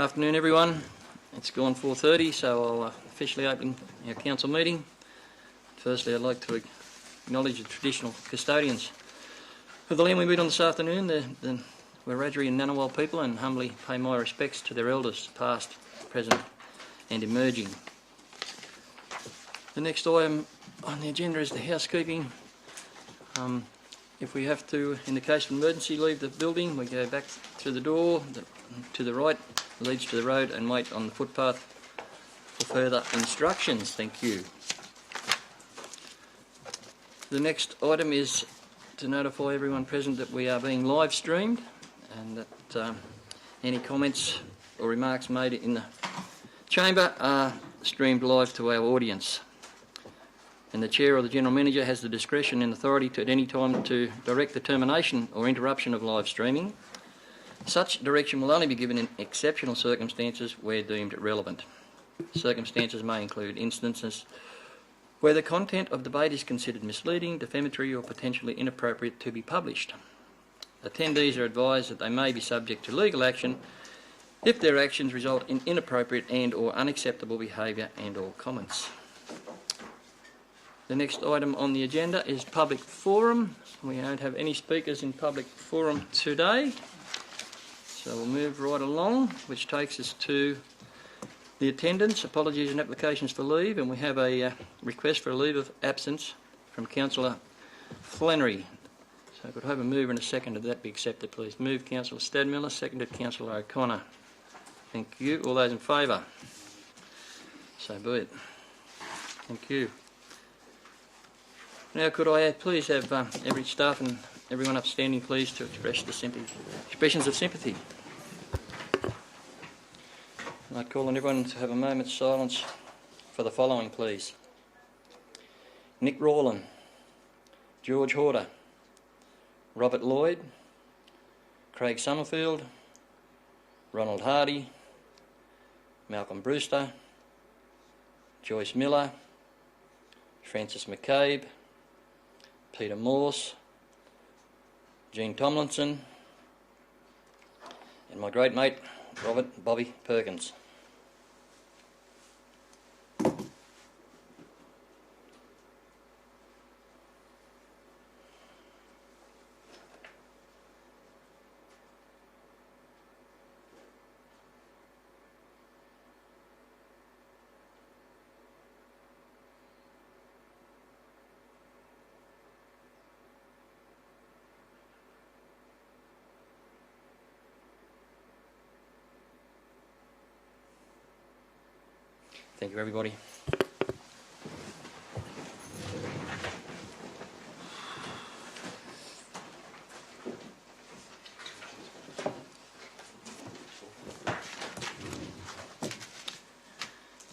Afternoon everyone. It's gone 4:30, so I'll officially open our council meeting. Firstly, I'd like to acknowledge the traditional custodians of the land we meet on this afternoon, the Wiradjuri and Ngunnawal people, and humbly pay my respects to their elders, past, present and emerging. The next item on the agenda is the housekeeping. If we have to, in the case of emergency, leave the building, we go back through the door to the right, leads to the road, and wait on the footpath for further instructions. Thank you. The next item is to notify everyone present that we are being live streamed, and that any comments or remarks made in the chamber are streamed live to our audience. And the Chair or the General Manager has the discretion and authority to, at any time, to direct the termination or interruption of live streaming. Such direction will only be given in exceptional circumstances where deemed relevant. Circumstances may include instances where the content of debate is considered misleading, defamatory or potentially inappropriate to be published. Attendees are advised that they may be subject to legal action if their actions result in inappropriate and or unacceptable behaviour and or comments. The next item on the agenda is public forum. We don't have any speakers in public forum today, so we'll move right along, which takes us to the attendance, apologies and applications for leave, and we have a request for a leave of absence from Councillor Flannery. So I could have a mover and a seconder. That be accepted, please. Move Councillor Stadmiller, seconded Councillor O'Connor. Thank you. All those in favour? So be it. Thank you. Now could I please have every staff and everyone upstanding please to express the expressions of sympathy. I'd call on everyone to have a moment's silence for the following please. Nick Rawlin, George Horder, Robert Lloyd, Craig Summerfield, Ronald Hardy, Malcolm Brewster, Joyce Miller, Francis McCabe, Peter Morse, Jean Tomlinson, and my great mate, Robert Bobby Perkins. Thank you, everybody.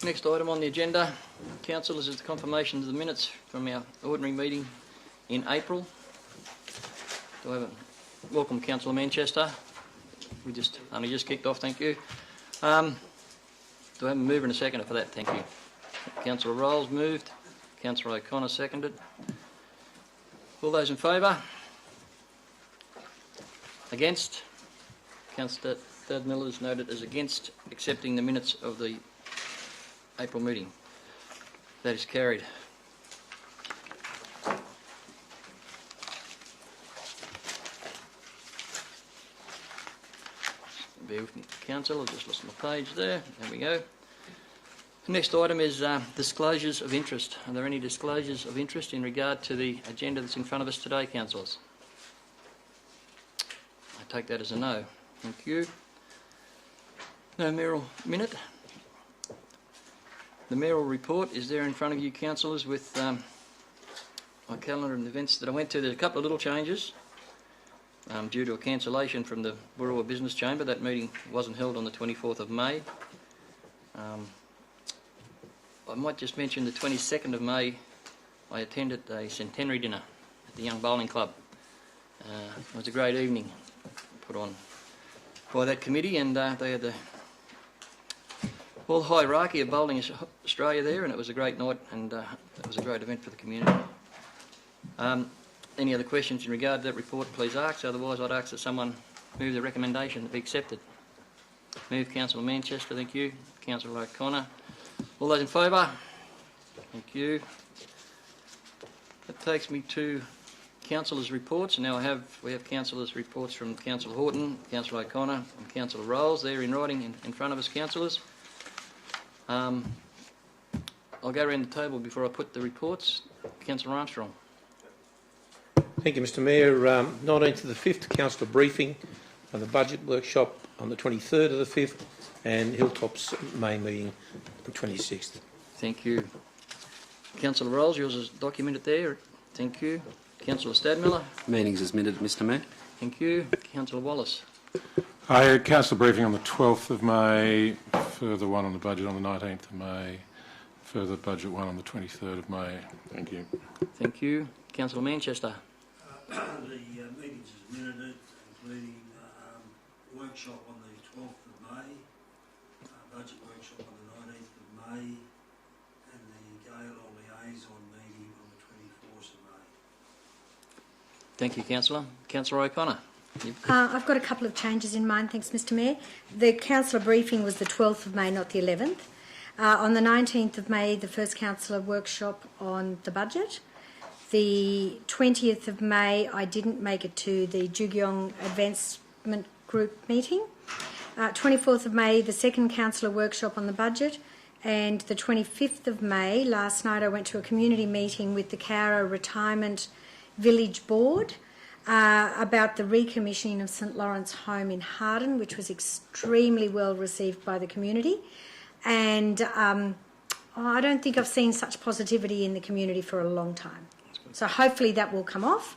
Next item on the agenda, councillors, is the confirmation of the minutes from our ordinary meeting in April. Do I have a welcome, Councillor Manchester? We only just kicked off. Thank you. Do I have a mover and a seconder for that? Thank you. Councillor Rolls moved. Councillor O'Connor seconded. All those in favour? Against? Councillor Stadmiller is noted as against accepting the minutes of the April meeting. That is carried. Bear with me, Council, I'll just listen to the page there. There we go. The next item is disclosures of interest. Are there any disclosures of interest in regard to the agenda that's in front of us today, councillors? I take that as a no. Thank you. No mayoral minute. The mayoral report is there in front of you, councillors, with my calendar and events that I went to. There's a couple of little changes. Due to a cancellation from the BOOROWA Business Chamber. That meeting wasn't held on the 24th of May. I might just mention the 22nd of May I attended a centenary dinner at the Young Bowling Club. It was a great evening put on by that committee, and they had the whole hierarchy of bowling Australia there, and it was a great night, and it was a great event for the community. Any other questions in regard to that report, please ask. Otherwise, I'd ask that someone move the recommendation to be accepted. Moved Councillor Manchester, thank you. Councillor O'Connor. All those in favour? Thank you. That takes me to councillors' reports. And now we have councillors' reports from Councillor Horton, Councillor O'Connor and Councillor Rolls. They're in writing in front of us, councillors. I'll go around the table before I put the reports. Councillor Armstrong. Thank you, Mr Mayor. 19th to the 5th, councillor briefing on the budget workshop on the 23rd of the 5th, and Hilltops main meeting the 26th. Thank you. Councillor Rolls, yours is documented there. Thank you. Councillor Stadmiller. Meetings as minute, Mr Mayor. Thank you. Councillor Wallace. I had council briefing on the 12th of May, further one on the budget on the 19th of May, further budget one on the 23rd of May. Thank you. Thank you. Councillor Manchester. The meetings as minuted, including workshop on the 12th of May, budget workshop on the 19th of May, and the AERO liaison meeting on the 24th of May. Thank you, Councillor. Councillor O'Connor. I've got a couple of changes in mind, thanks, Mr Mayor. The councillor briefing was the 12th of May, not the 11th. On the 19th of May, the first councillor workshop on the budget. The 20th of May, I didn't make it to the Jugyong Advancement Group meeting. 24th of May, the second councillor workshop on the budget. And the 25th of May, last night, I went to a community meeting with the Cowra Retirement Village Board about the recommissioning of St Lawrence Home in Harden, which was extremely well received by the community. And I don't think I've seen such positivity in the community for a long time. So hopefully that will come off,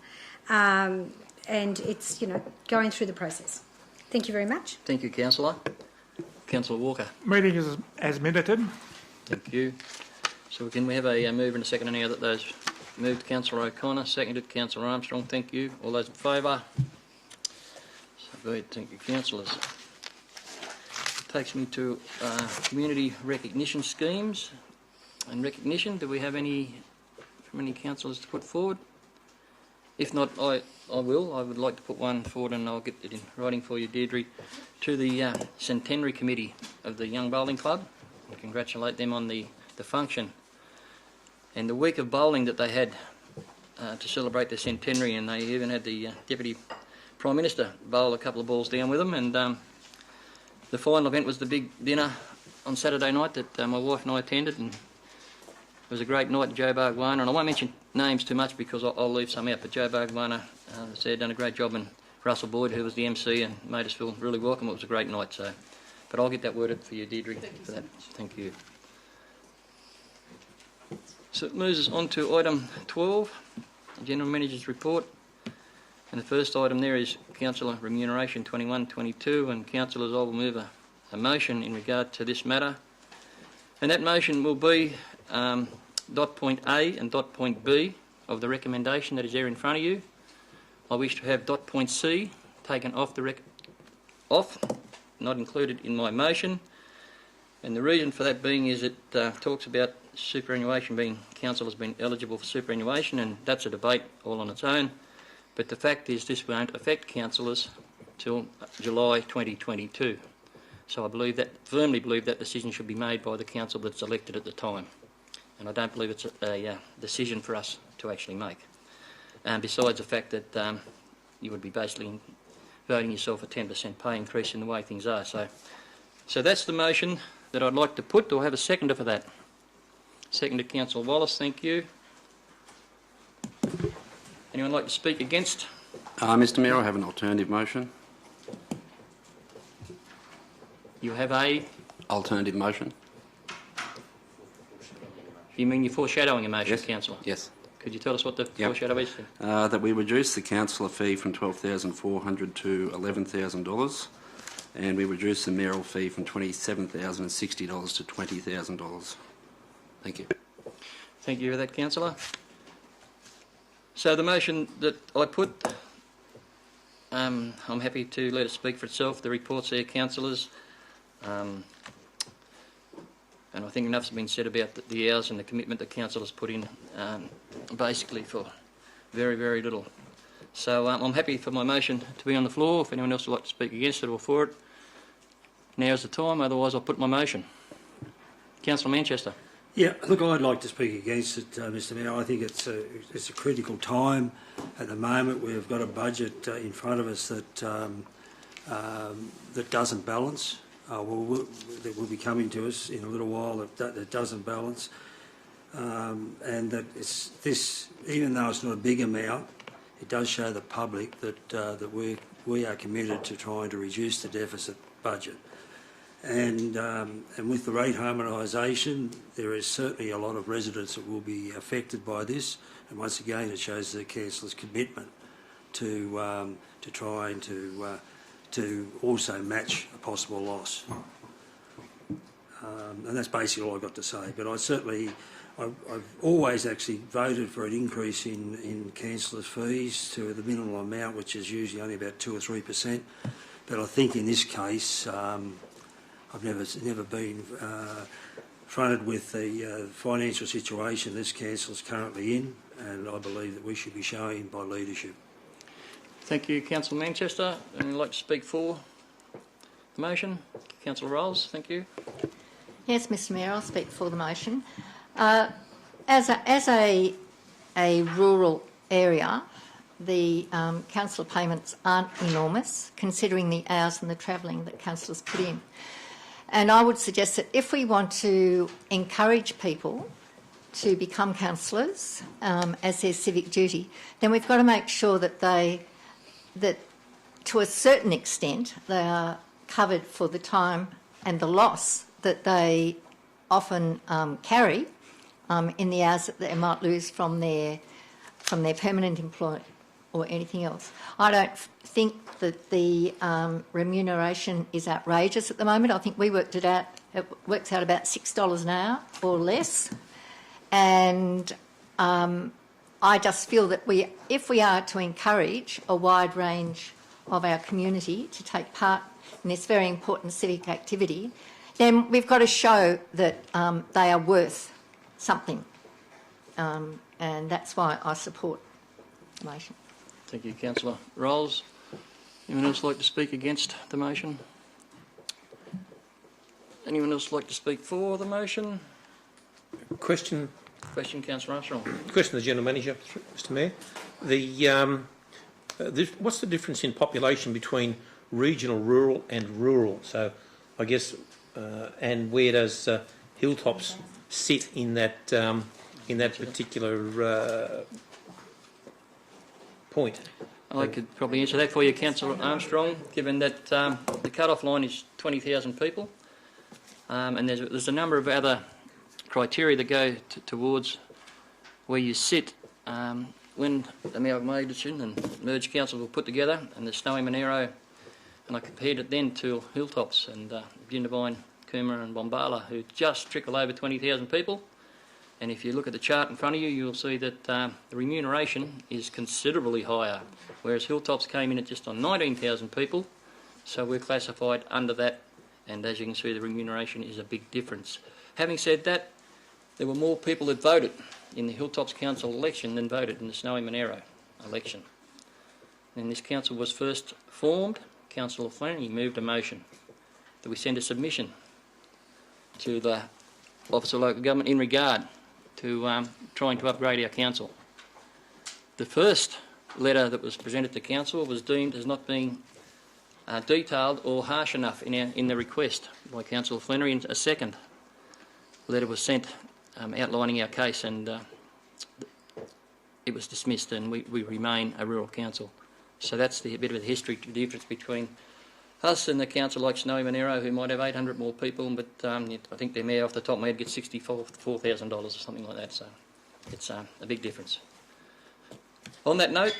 and it's, going through the process. Thank you very much. Thank you, Councillor. Councillor Walker. Meeting is as minuted. Thank you. So can we have a move and a second now that those moved Councillor O'Connor, seconded Councillor Armstrong. Thank you. All those in favour? So good. Thank you, councillors. Takes me to community recognition schemes and recognition. Do we have any from any councillors to put forward? If not, I will. I would like to put one forward, and I'll get it in writing for you, Deirdre, to the Centenary Committee of the Young Bowling Club. I congratulate them on the function and the week of bowling that they had to celebrate their centenary, and they even had the Deputy Prime Minister bowl a couple of balls down with them. And the final event was the big dinner on Saturday night that my wife and I attended, and it was a great night in Joe Bargwana, and I won't mention names too much because I'll leave some out, but Joe Bargwana said done a great job, and Russell Boyd, who was the MC and made us feel really welcome. It was a great night, so. But I'll get that worded for you, Deirdre, for that. Thank you. So it moves us on to item 12, the General Manager's Report. And the first item there is Councillor Remuneration 21-22, and councillors, I will move a motion in regard to this matter. And that motion will be dot point A and dot point B of the recommendation that is there in front of you. I wish to have dot point C taken off not included in my motion. And the reason for that being is it talks about superannuation being, councillors being eligible for superannuation, and that's a debate all on its own. But the fact is this won't affect councillors till July 2022. So I firmly believe that decision should be made by the council that's elected at the time. And I don't believe it's a decision for us to actually make. And besides the fact that you would be basically voting yourself a 10% pay increase in the way things are. So that's the motion that I'd like to put. Do I have a seconder for that? Seconded Councillor Wallace, thank you. Anyone like to speak against? Mr Mayor, I have an alternative motion. You have a... Alternative motion. You mean you're foreshadowing a motion, Yes. Councillor? Yes. Could you tell us what the foreshadow is? That we reduce the councillor fee from $12,400 to $11,000, and we reduce the mayoral fee from $27,060 to $20,000. Thank you. Thank you for that, Councillor. So the motion that I put, I'm happy to let it speak for itself. The report's there, councillors. And I think enough's been said about the hours and the commitment that councillors put in, basically for very, very little. So I'm happy for my motion to be on the floor. If anyone else would like to speak against it or for it, now's the time, otherwise I'll put my motion. Councillor Manchester. Yeah, look, I'd like to speak against it, Mr Mayor. I think it's a critical time at the moment. We've got a budget in front of us that that doesn't balance. That will be coming to us in a little while that doesn't balance, and that this, even though it's not a big amount, it does show the public that we are committed to trying to reduce the deficit budget. And with the rate harmonisation, there is certainly a lot of residents that will be affected by this. And once again, it shows the council's commitment to trying to also match a possible loss. And that's basically all I've got to say. But I've always actually voted for an increase in councillors' fees to the minimum amount, which is usually only about 2 or 3%. But I think in this case, I've never been fronted with the financial situation this council is currently in, and I believe that we should be showing by leadership. Thank you, Councillor Manchester. Anyone like to speak for the motion? Councillor Rolls, thank you. Yes, Mr Mayor, I'll speak for the motion. As a rural area, the council payments aren't enormous, considering the hours and the travelling that councillors put in. And I would suggest that if we want to encourage people to become councillors as their civic duty, then we've got to make sure that that to a certain extent they are covered for the time and the loss that they often carry in the hours that they might lose from their permanent employment or anything else. I don't think that the remuneration is outrageous at the moment. I think we worked it out. It works out about $6 an hour or less. And I just feel that if we are to encourage a wide range of our community to take part in this very important civic activity, then we've got to show that they are worth something. And that's why I support the motion. Thank you, Councillor Rolls. Anyone else like to speak against the motion? Anyone else like to speak for the motion? Question, Councillor Armstrong. question to the General Manager, Mr Mayor. What's the difference in population between regional, rural and rural? So I guess, and where does Hilltops sit in that particular point? I could probably answer that for you, Councillor Armstrong, given that the cut-off line is 20,000 people, and there's a number of other criteria that go towards where you sit. When the amalgamation and merged councils were put together, and the Snowy Monero, and I compared it then to Hilltops and Bundabine, Coomera and Bombala, who just trickle over 20,000 people. And if you look at the chart in front of you, you'll see that the remuneration is considerably higher, whereas Hilltops came in at just on 19,000 people, so we're classified under that, and as you can see, the remuneration is a big difference. Having said that, there were more people that voted in the Hilltops Council election than voted in the Snowy Monero election. When this council was first formed, Councillor Flannery moved a motion that we send a submission to the Office of Local Government in regard to trying to upgrade our council. The first letter that was presented to council was deemed as not being detailed or harsh enough in the request by Councillor Flannery, and a second letter was sent outlining our case, and it was dismissed, and we remain a rural council. So that's the bit of the history, the difference between us and the council like Snowy Monero, who might have 800 more people, but I think their mayor off the top of my head gets $64,000 or something like that, so it's a big difference. On that note,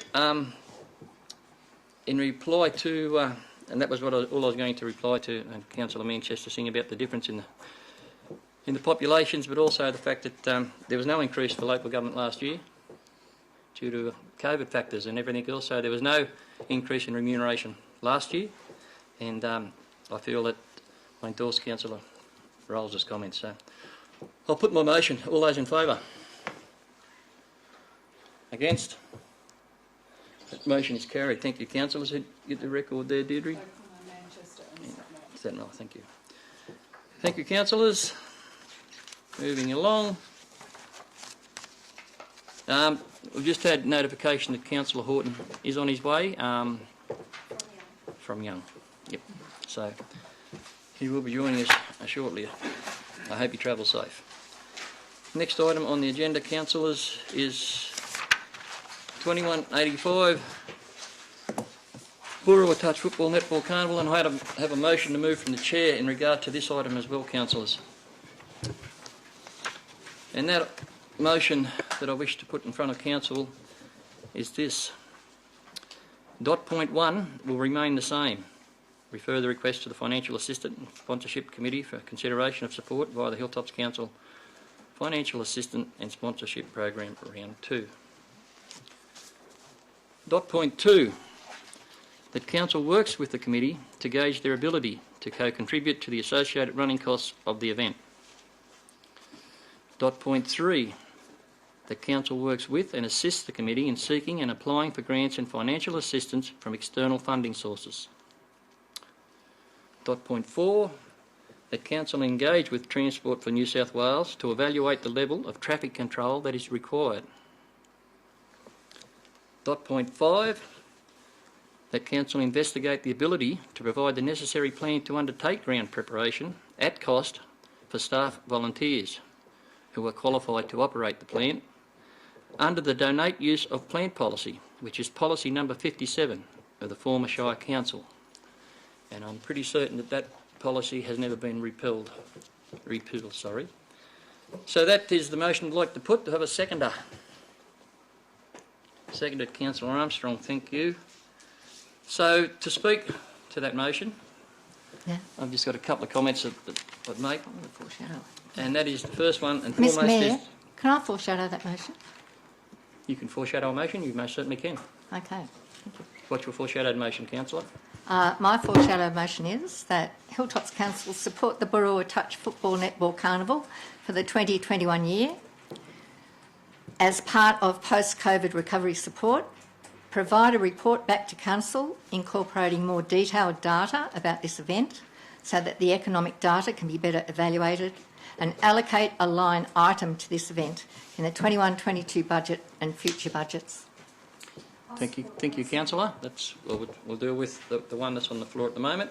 in reply to, and that was all I was going to reply to Councillor Manchester saying about the difference in the populations, but also the fact that there was no increase for local government last year due to COVID factors and everything else, so there was no increase in remuneration last year. And I feel that I endorse Councillor Rolls' comments. So I'll put my motion. All those in favour? Against? That motion is carried. Thank you, councillors. Get the record there, Deirdre. Is that right? Thank you. Thank you, councillors. Moving along. We've just had notification that Councillor Horton is on his way from Young. Yep. So he will be joining us shortly. I hope he travels safe. Next item on the agenda, councillors, is 2185 BOOROWA Touch Football Netball Carnival, and I have a motion to move from the chair in regard to this item as well, councillors. And that motion that I wish to put in front of council is this. Dot point 1 will remain the same. Refer the request to the Financial Assistant and Sponsorship Committee for consideration of support via the Hilltops Council Financial Assistant and Sponsorship Program for Round 2. Dot point 2. That Council works with the committee to gauge their ability to co-contribute to the associated running costs of the event. Dot point 3. That Council works with and assists the committee in seeking and applying for grants and financial assistance from external funding sources. Dot point 4. That Council engage with Transport for New South Wales to evaluate the level of traffic control that is required. Dot point 5. That Council investigate the ability to provide the necessary plan to undertake ground preparation at cost for staff volunteers who are qualified to operate the plant under the Donate Use of Plant policy, which is policy number 57 of the former Shire Council. And I'm pretty certain that that policy has never been repealed. So that is the motion I'd like to put. To have a seconder. Seconded, Councillor Armstrong. Thank you. So to speak to that motion, I've just got a couple of comments that I'd make. And that is the first one and Ms. foremost Mayor, is... can I foreshadow that motion? You can foreshadow a motion, you most certainly can. Okay. Thank you. What's your foreshadowed motion, councillor? My foreshadowed motion is that Hilltops Council support the BOOROWA Touch Football Netball Carnival for the 2021 year as part of post-COVID recovery support, provide a report back to Council incorporating more detailed data about this event so that the economic data can be better evaluated, and allocate a line item to this event in the 21-22 budget and future budgets. Thank you, councillor. We'll deal with the one that's on the floor at the moment.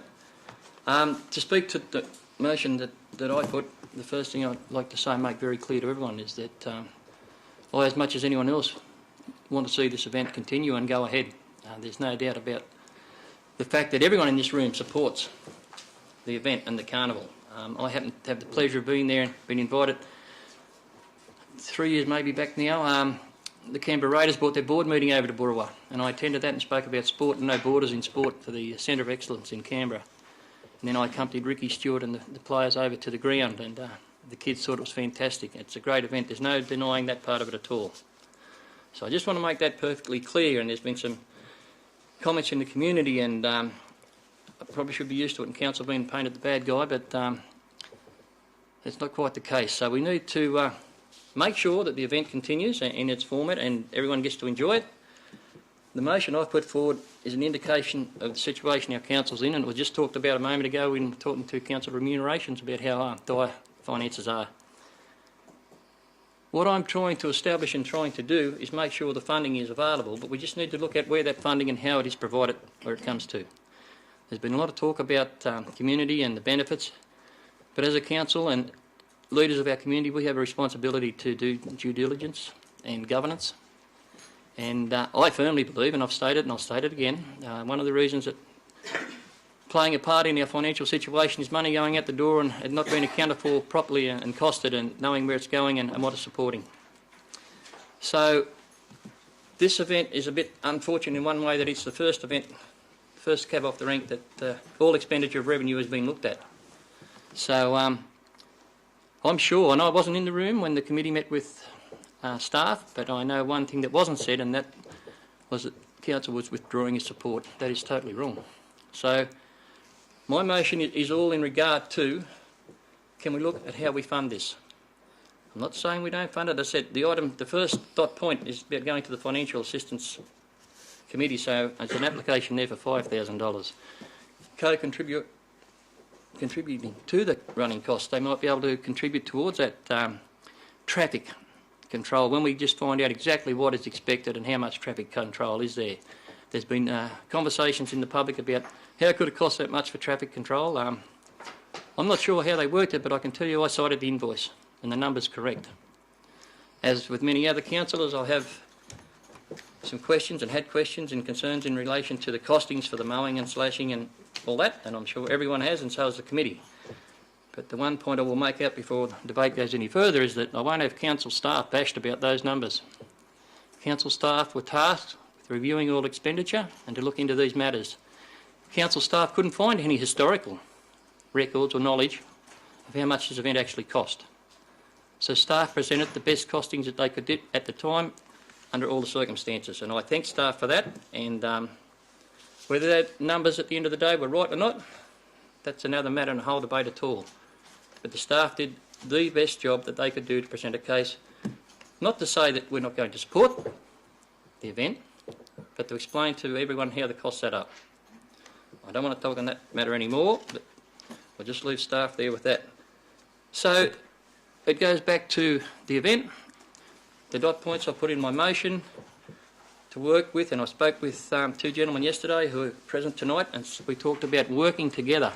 To speak to the motion that I put, the first thing I'd like to say and make very clear to everyone is that I, as much as anyone else, want to see this event continue and go ahead. There's no doubt about the fact that everyone in this room supports the event and the carnival. I happen to have the pleasure of being there and been invited 3 years maybe back now. The Canberra Raiders brought their board meeting over to BOOROWA, and I attended that and spoke about sport and no borders in sport for the Centre of Excellence in Canberra. And then I accompanied Ricky Stewart and the players over to the ground, and the kids thought it was fantastic. It's a great event. There's no denying that part of it at all. So I just want to make that perfectly clear, and there's been some comments in the community, and I probably should be used to it in council being painted the bad guy, but it's not quite the case. So we need to make sure that the event continues in its format and everyone gets to enjoy it. The motion I've put forward is an indication of the situation our council's in, and it was just talked about a moment ago when talking to council remunerations about how dire finances are. What I'm trying to establish and trying to do is make sure the funding is available, but we just need to look at where that funding and how it is provided where it comes to. There's been a lot of talk about community and the benefits, but as a council and leaders of our community, we have a responsibility to do due diligence and governance. And I firmly believe, and I've stated and I'll state it again, one of the reasons that playing a part in our financial situation is money going out the door and not being accounted for properly and costed, and knowing where it's going and what it's supporting. So this event is a bit unfortunate in one way, that it's the first event, first cab off the rank that all expenditure of revenue has been looked at. So I'm sure, and I wasn't in the room when the committee met with staff, but I know one thing that wasn't said, and that was that council was withdrawing its support. That is totally wrong. So my motion is all in regard to, can we look at how we fund this? I'm not saying we don't fund it. I said the first dot point is about going to the Financial Assistance Committee, so it's an application there for $5,000. Co-contribute contributing to the running costs. They might be able to contribute towards that traffic control when we just find out exactly what is expected and how much traffic control is there. There's been conversations in the public about how could it cost that much for traffic control. I'm not sure how they worked it, but I can tell you I cited the invoice and the number's correct. As with many other councillors, I have some questions and had questions and concerns in relation to the costings for the mowing and slashing and all that, and I'm sure everyone has, and so has the committee. But the one point I will make out before the debate goes any further is that I won't have council staff bashed about those numbers. Council staff were tasked with reviewing all expenditure and to look into these matters. Council staff couldn't find any historical records or knowledge of how much this event actually cost. So staff presented the best costings that they could do at the time under all the circumstances, and I thank staff for that. And whether that numbers at the end of the day were right or not, that's another matter and a whole debate at all. But the staff did the best job that they could do to present a case, not to say that we're not going to support the event, but to explain to everyone how the costs add up. I don't want to talk on that matter anymore, but I'll just leave staff there with that. So it goes back to the event. The dot points I put in my motion to work with, and I spoke with two gentlemen yesterday who are present tonight, and we talked about working together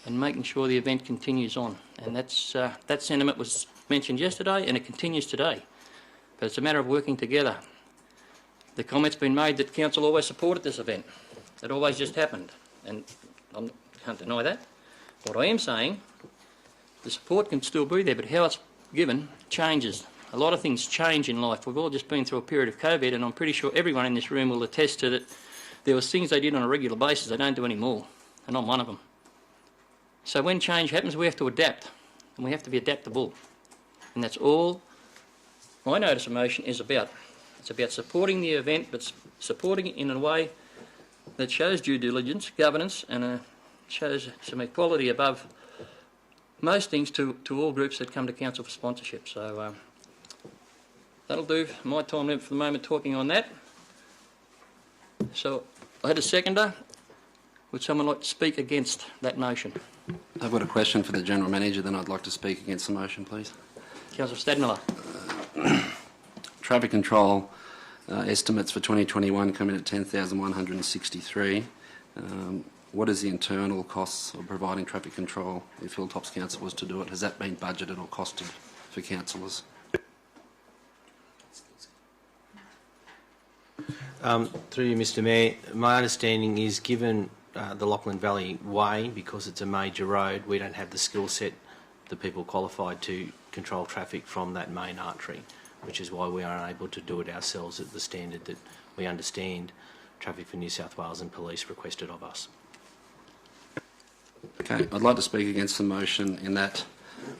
and making sure the event continues on. And that sentiment was mentioned yesterday, and it continues today. But it's a matter of working together. The comment's been made that council always supported this event. It always just happened, and I can't deny that. What I am saying, the support can still be there, but how it's given changes. A lot of things change in life. We've all just been through a period of COVID, and I'm pretty sure everyone in this room will attest to that. There was things they did on a regular basis they don't do anymore, and I'm one of them. So when change happens, we have to adapt, and we have to be adaptable. And that's all my notice of motion is about. It's about supporting the event, but supporting it in a way that shows due diligence, governance, and shows some equality above most things to all groups that come to council for sponsorship. So that'll do my time limit for the moment talking on that. So I had a seconder. Would someone like to speak against that motion? I've got a question for the General Manager, then I'd like to speak against the motion, please. Councillor Stadmiller. Traffic control estimates for 2021 come in at 10,163. What is the internal costs of providing traffic control if Hilltops Council was to do it? Has that been budgeted or costed for councillors? Through you, Mr Mayor, my understanding is given the Lachlan Valley Way, because it's a major road, we don't have the skill set, the people qualified to control traffic from that main artery, which is why we are unable to do it ourselves at the standard that we understand Traffic for New South Wales and Police requested of us. Okay, I'd like to speak against the motion in that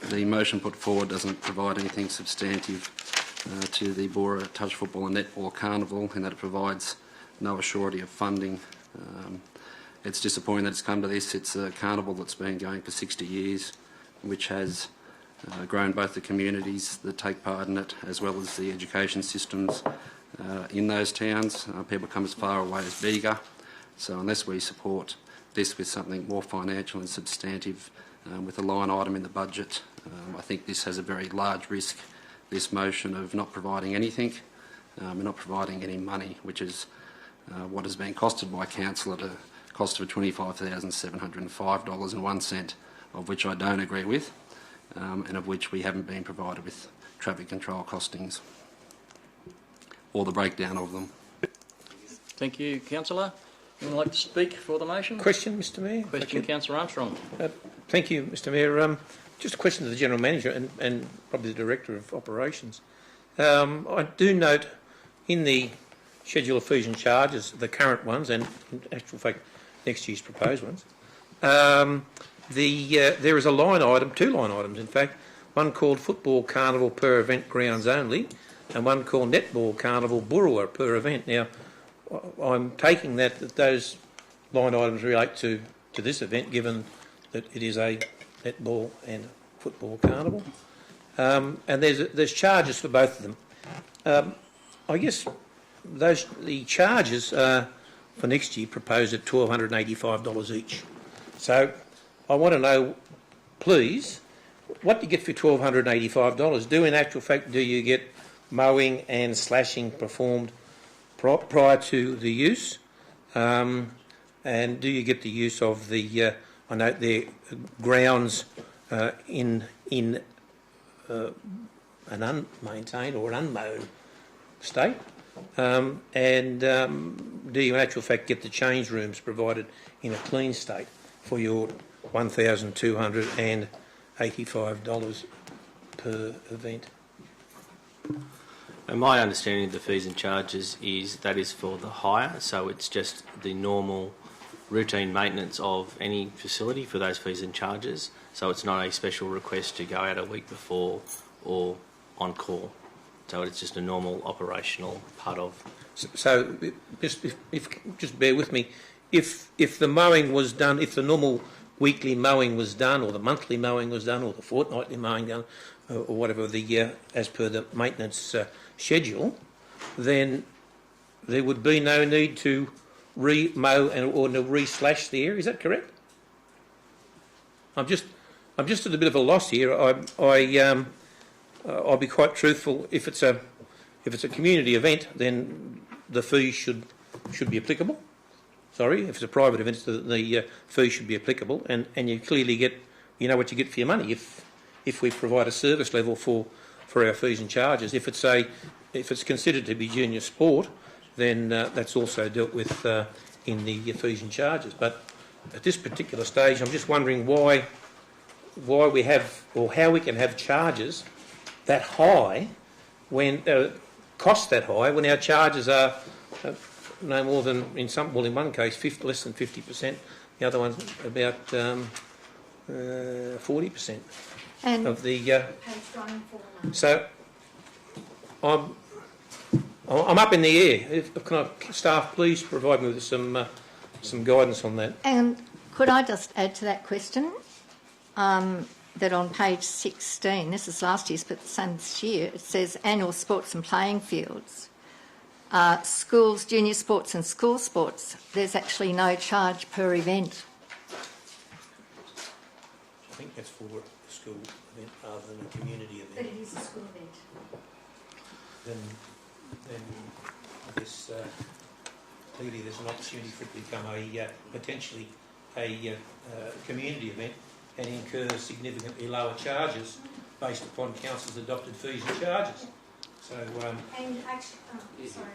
the motion put forward doesn't provide anything substantive to the BOOROWA touch football and netball carnival, in that it provides no assurity of funding. It's disappointing that it's come to this. It's a carnival that's been going for 60 years, which has grown both the communities that take part in it as well as the education systems in those towns. People come as far away as Bega, so unless we support this with something more financial and substantive with a line item in the budget, I think this has a very large risk, this motion of not providing anything and not providing any money, which is what has been costed by council at a cost of $25,705.01, of which I don't agree with, and of which we haven't been provided with traffic control costings or the breakdown of them. Thank you, Councillor. Anyone like to speak for the motion? Question, Mr Mayor? Question, Councillor Armstrong. Thank you, Mr Mayor. Just a question to the General Manager and probably the Director of Operations. I do note in the schedule of fees and charges, the current ones and in actual fact next year's proposed ones, there is a line item, two line items in fact, one called Football Carnival per event grounds only and one called Netball Carnival BOOROWA per event. Now, I'm taking that those line items relate to this event, given that it is a netball and football carnival, and there's charges for both of them. I guess the charges for next year proposed at $1,285 each. So I want to know, please, what do you get for $1,285? In actual fact, do you get mowing and slashing performed prior to the use? And do you get the use of the, I note there, grounds in an unmaintained or an unmown state? Do you in actual fact get the change rooms provided in a clean state for your $1,285 per event? And my understanding of the fees and charges is that is for the hire, so it's just the normal routine maintenance of any facility for those fees and charges. So it's not a special request to go out a week before or on call. So it's just a normal operational part of. So just bear with me. If the mowing was done, if the normal weekly mowing was done, or the monthly mowing was done, or the fortnightly mowing done, or whatever the as per the maintenance schedule, then there would be no need to re-mow or to re-slash the area. Is that correct? I'm just at a bit of a loss here. I'll be quite truthful. If it's a community event, then the fee should be applicable. Sorry, if it's a private event, the fee should be applicable, and you clearly get, you know what you get for your money if we provide a service level for our fees and charges. If it's considered to be junior sport, then that's also dealt with in the fees and charges. But at this particular stage, I'm just wondering why we have, or how we can have charges that high when costs that high when our charges are no more than in one case less than 50%, the other one about 40% of the. So I'm up in the air. Can staff please provide me with some guidance on that? And could I just add to that question? That on page 16, this is last year's but the same this year, it says annual sports and playing fields. Schools, junior sports and school sports, there's actually no charge per event. I think that's for a school event rather than a community event. But it is a school event. Then I guess clearly there's an opportunity for it to become potentially a community event and incur significantly lower charges based upon council's adopted fees and charges. So, and actually, sorry.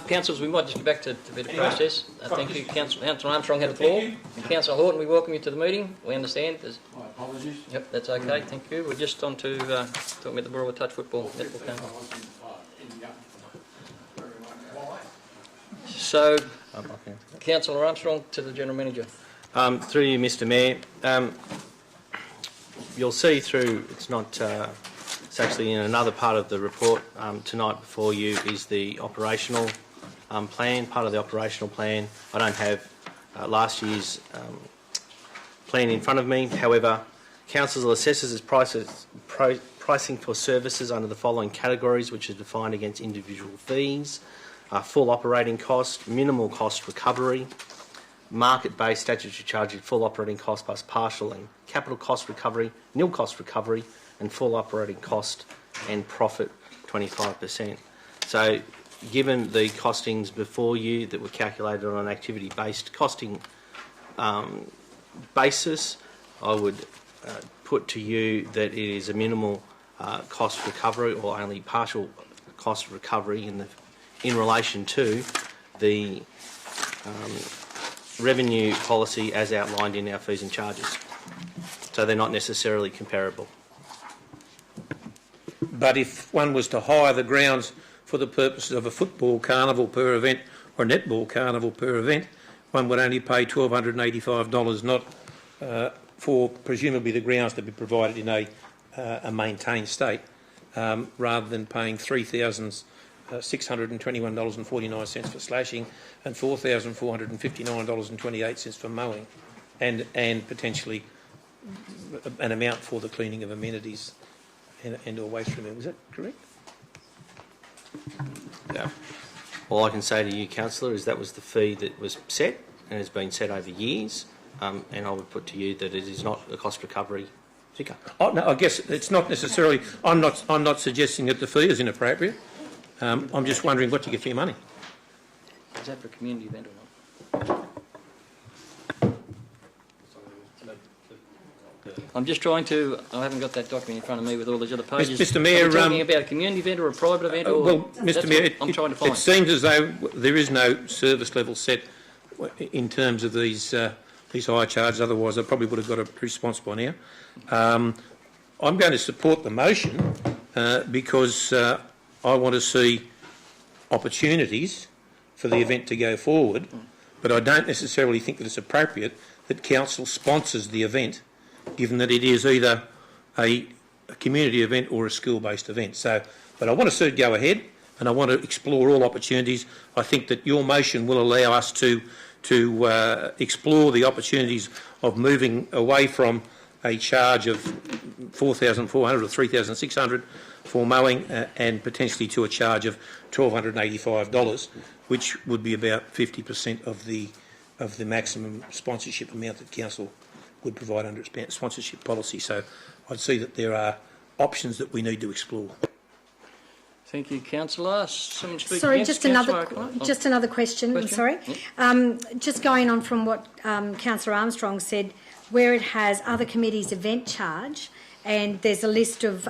Councillors, we might just go back to the bit of process. Thank you, Councillor Armstrong had the Thank floor. you. And Councillor Horton, we welcome you to the meeting. We understand. My apologies. Yep, that's okay. Thank you. We're just on to talking about the Boorowa touch football netball camp. So, Councillor Armstrong to the General Manager. Through you, Mr. Mayor. You'll see through, it's actually in another part of the report tonight before you is the operational plan, part of the operational plan. I don't have last year's plan in front of me. However, council assesses its pricing for services under the following categories, which are defined against individual fees: full operating cost, minimal cost recovery, market-based statutory charging, full operating cost plus partial and capital cost recovery, nil cost recovery, and full operating cost and profit 25%. So given the costings before you that were calculated on an activity-based costing basis, I would put to you that it is a minimal cost recovery or only partial cost recovery in relation to the revenue policy as outlined in our fees and charges. So they're not necessarily comparable. but if one was to hire the grounds for the purposes of a football carnival per event or a netball carnival per event, one would only pay $1,285, not for presumably the grounds to be provided in a maintained state, rather than paying $3,621.49 for slashing and $4,459.28 for mowing, and potentially an amount for the cleaning of amenities and or waste removal. Is that correct? Yeah. All I can say to you, Councillor, is that was the fee that was set and has been set over years. and I would put to you that it is not a cost recovery figure. Oh, no, I guess it's not necessarily. I'm not suggesting that the fee is inappropriate. I'm just wondering what you get for your money. Is that for a community event or not? I'm just trying to. I haven't got that document in front of me with all these other pages. Mr. Mayor, are we talking about a community event or a private event? Or well, Mr. Mayor, I'm trying to find. It seems as though there is no service level set in terms of these higher charges. Otherwise, I probably would have got a response by now. I'm going to support the motion because I want to see opportunities for the event to go forward, but I don't necessarily think that it's appropriate that council sponsors the event, given that it is either a community event or a school-based event. So, but I want to see it go ahead, and I want to explore all opportunities. I think that your motion will allow us to explore the opportunities of moving away from a charge of $4,400 or $3,600 for mowing and potentially to a charge of $1,285, which would be about 50% of the maximum sponsorship amount that council would provide under its sponsorship policy. So I'd see that there are options that we need to explore. Thank you, Councillor. Someone speak Sorry, against? just another question. I'm sorry. Yeah. Just going on from what Councillor Armstrong said, where it has other committees' event charge, and there's a list of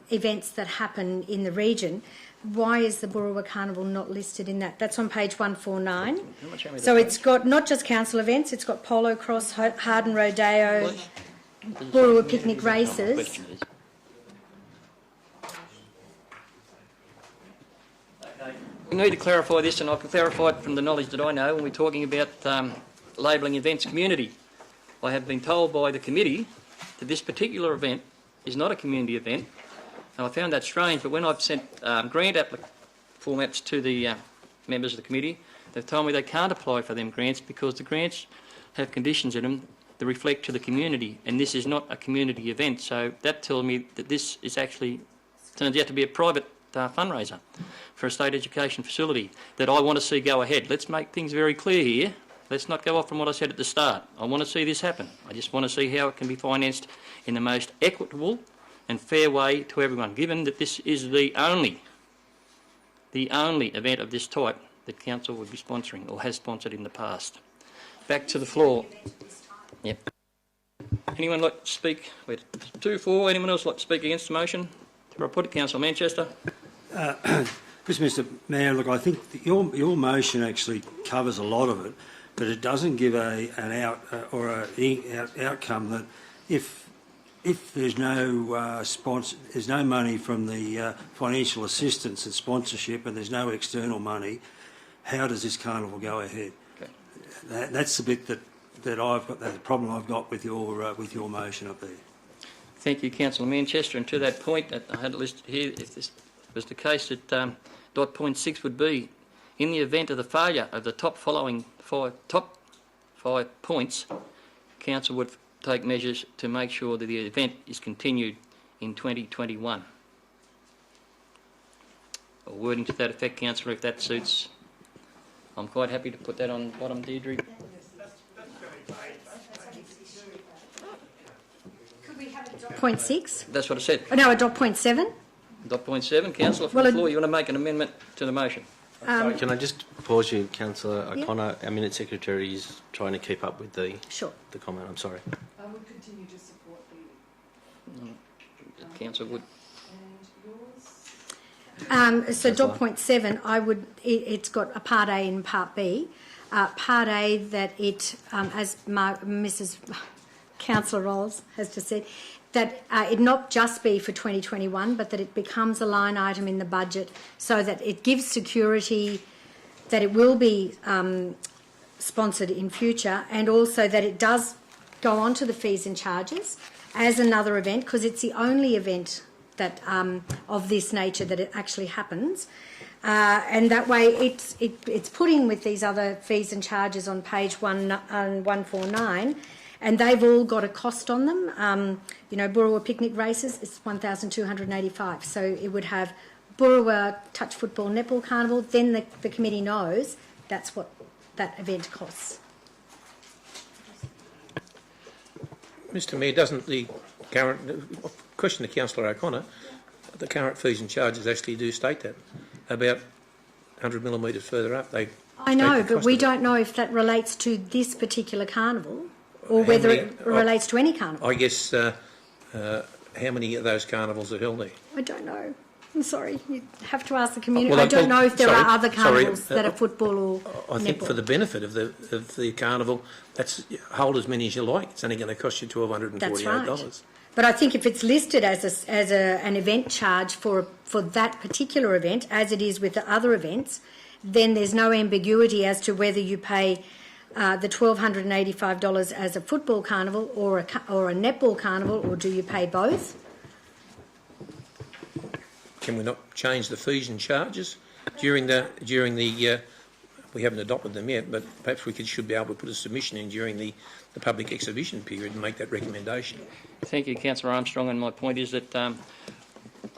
events that happen in the region. Why is the BOOROWA Carnival not listed in that? That's on page 149. So it's got not just council events, it's got polo cross, Harden Rodeo, BOOROWA picnic races. We need to clarify this, and I can clarify it from the knowledge that I know when we're talking about labelling events community. I have been told by the committee that this particular event is not a community event, and I found that strange, but when I've sent grant formats to the members of the committee, they've told me they can't apply for them grants because the grants have conditions in them that reflect to the community, and this is not a community event. So that tells me that this is actually, turns out to be a private fundraiser for a state education facility that I want to see go ahead. Let's make things very clear here. Let's not go off from what I said at the start. I want to see this happen. I just want to see how it can be financed in the most equitable and fair way to everyone, given that this is the only event of this type that council would be sponsoring or has sponsored in the past. Back to the floor. Yep. Anyone like to speak? Wait, 2-4. Anyone else like to speak against the motion? I put it, Councillor Manchester. Mr. Mayor, look, I think that your motion actually covers a lot of it, but it doesn't give an outcome that if there's no there's no money from the financial assistance and sponsorship, and there's no external money, how does this carnival go ahead? Okay. That's the bit that I've got. That's the problem I've got with your motion up there. Thank you, Councillor Manchester. And to that point, I had listed here, if this was the case, that dot point 6 would be, in the event of the failure of the top five points, council would take measures to make sure that the event is continued in 2021. Or wording to that effect, Councillor, if that suits. I'm quite happy to put that on bottom, Deirdre. Point 6? That's what I said. Oh, no, a dot point 7? Dot point 7, Councillor, from the floor, you want to make an amendment to the motion? Can I just pause you, Councillor O'Connor? Yeah. Minute Secretary is trying to keep up with the comment. I'm sorry. I would continue to support the... Council would. So dot point 7, it's got a part A and part B. Part A, that it, as Mrs. Councillor Rolls has just said, that it not just be for 2021, but that it becomes a line item in the budget so that it gives security that it will be sponsored in future, and also that it does go on to the fees and charges as another event, because it's the only event that of this nature that it actually happens. And that way it's putting with these other fees and charges on page 149, and they've all got a cost on them. You know, BOOROWA picnic races is $1,285. So it would have BOOROWA touch football netball carnival. Then the committee knows that's what that event costs. Mr Mayor, doesn't the current question to Councillor O'Connor, the current fees and charges actually do state that about 100 millimetres further up? I know, but we don't know if that relates to this particular carnival or whether it relates to any carnival. I guess how many of those carnivals are held there? I don't know. I'm sorry. You have to ask the community. Well, I don't know if there are other sorry, carnivals that are football or I think netball. for the benefit of the carnival, that's hold as many as you like. It's only going to cost you $1,248. That's right. But I think if it's listed as an event charge for that particular event, as it is with the other events, then there's no ambiguity as to whether you pay the $1,285 as a football carnival or a netball carnival, or do you pay both? Can we not change the fees and charges during the we haven't adopted them yet, but perhaps we should be able to put a submission in during the public exhibition period and make that recommendation. Thank you, Councillor Armstrong, and my point is that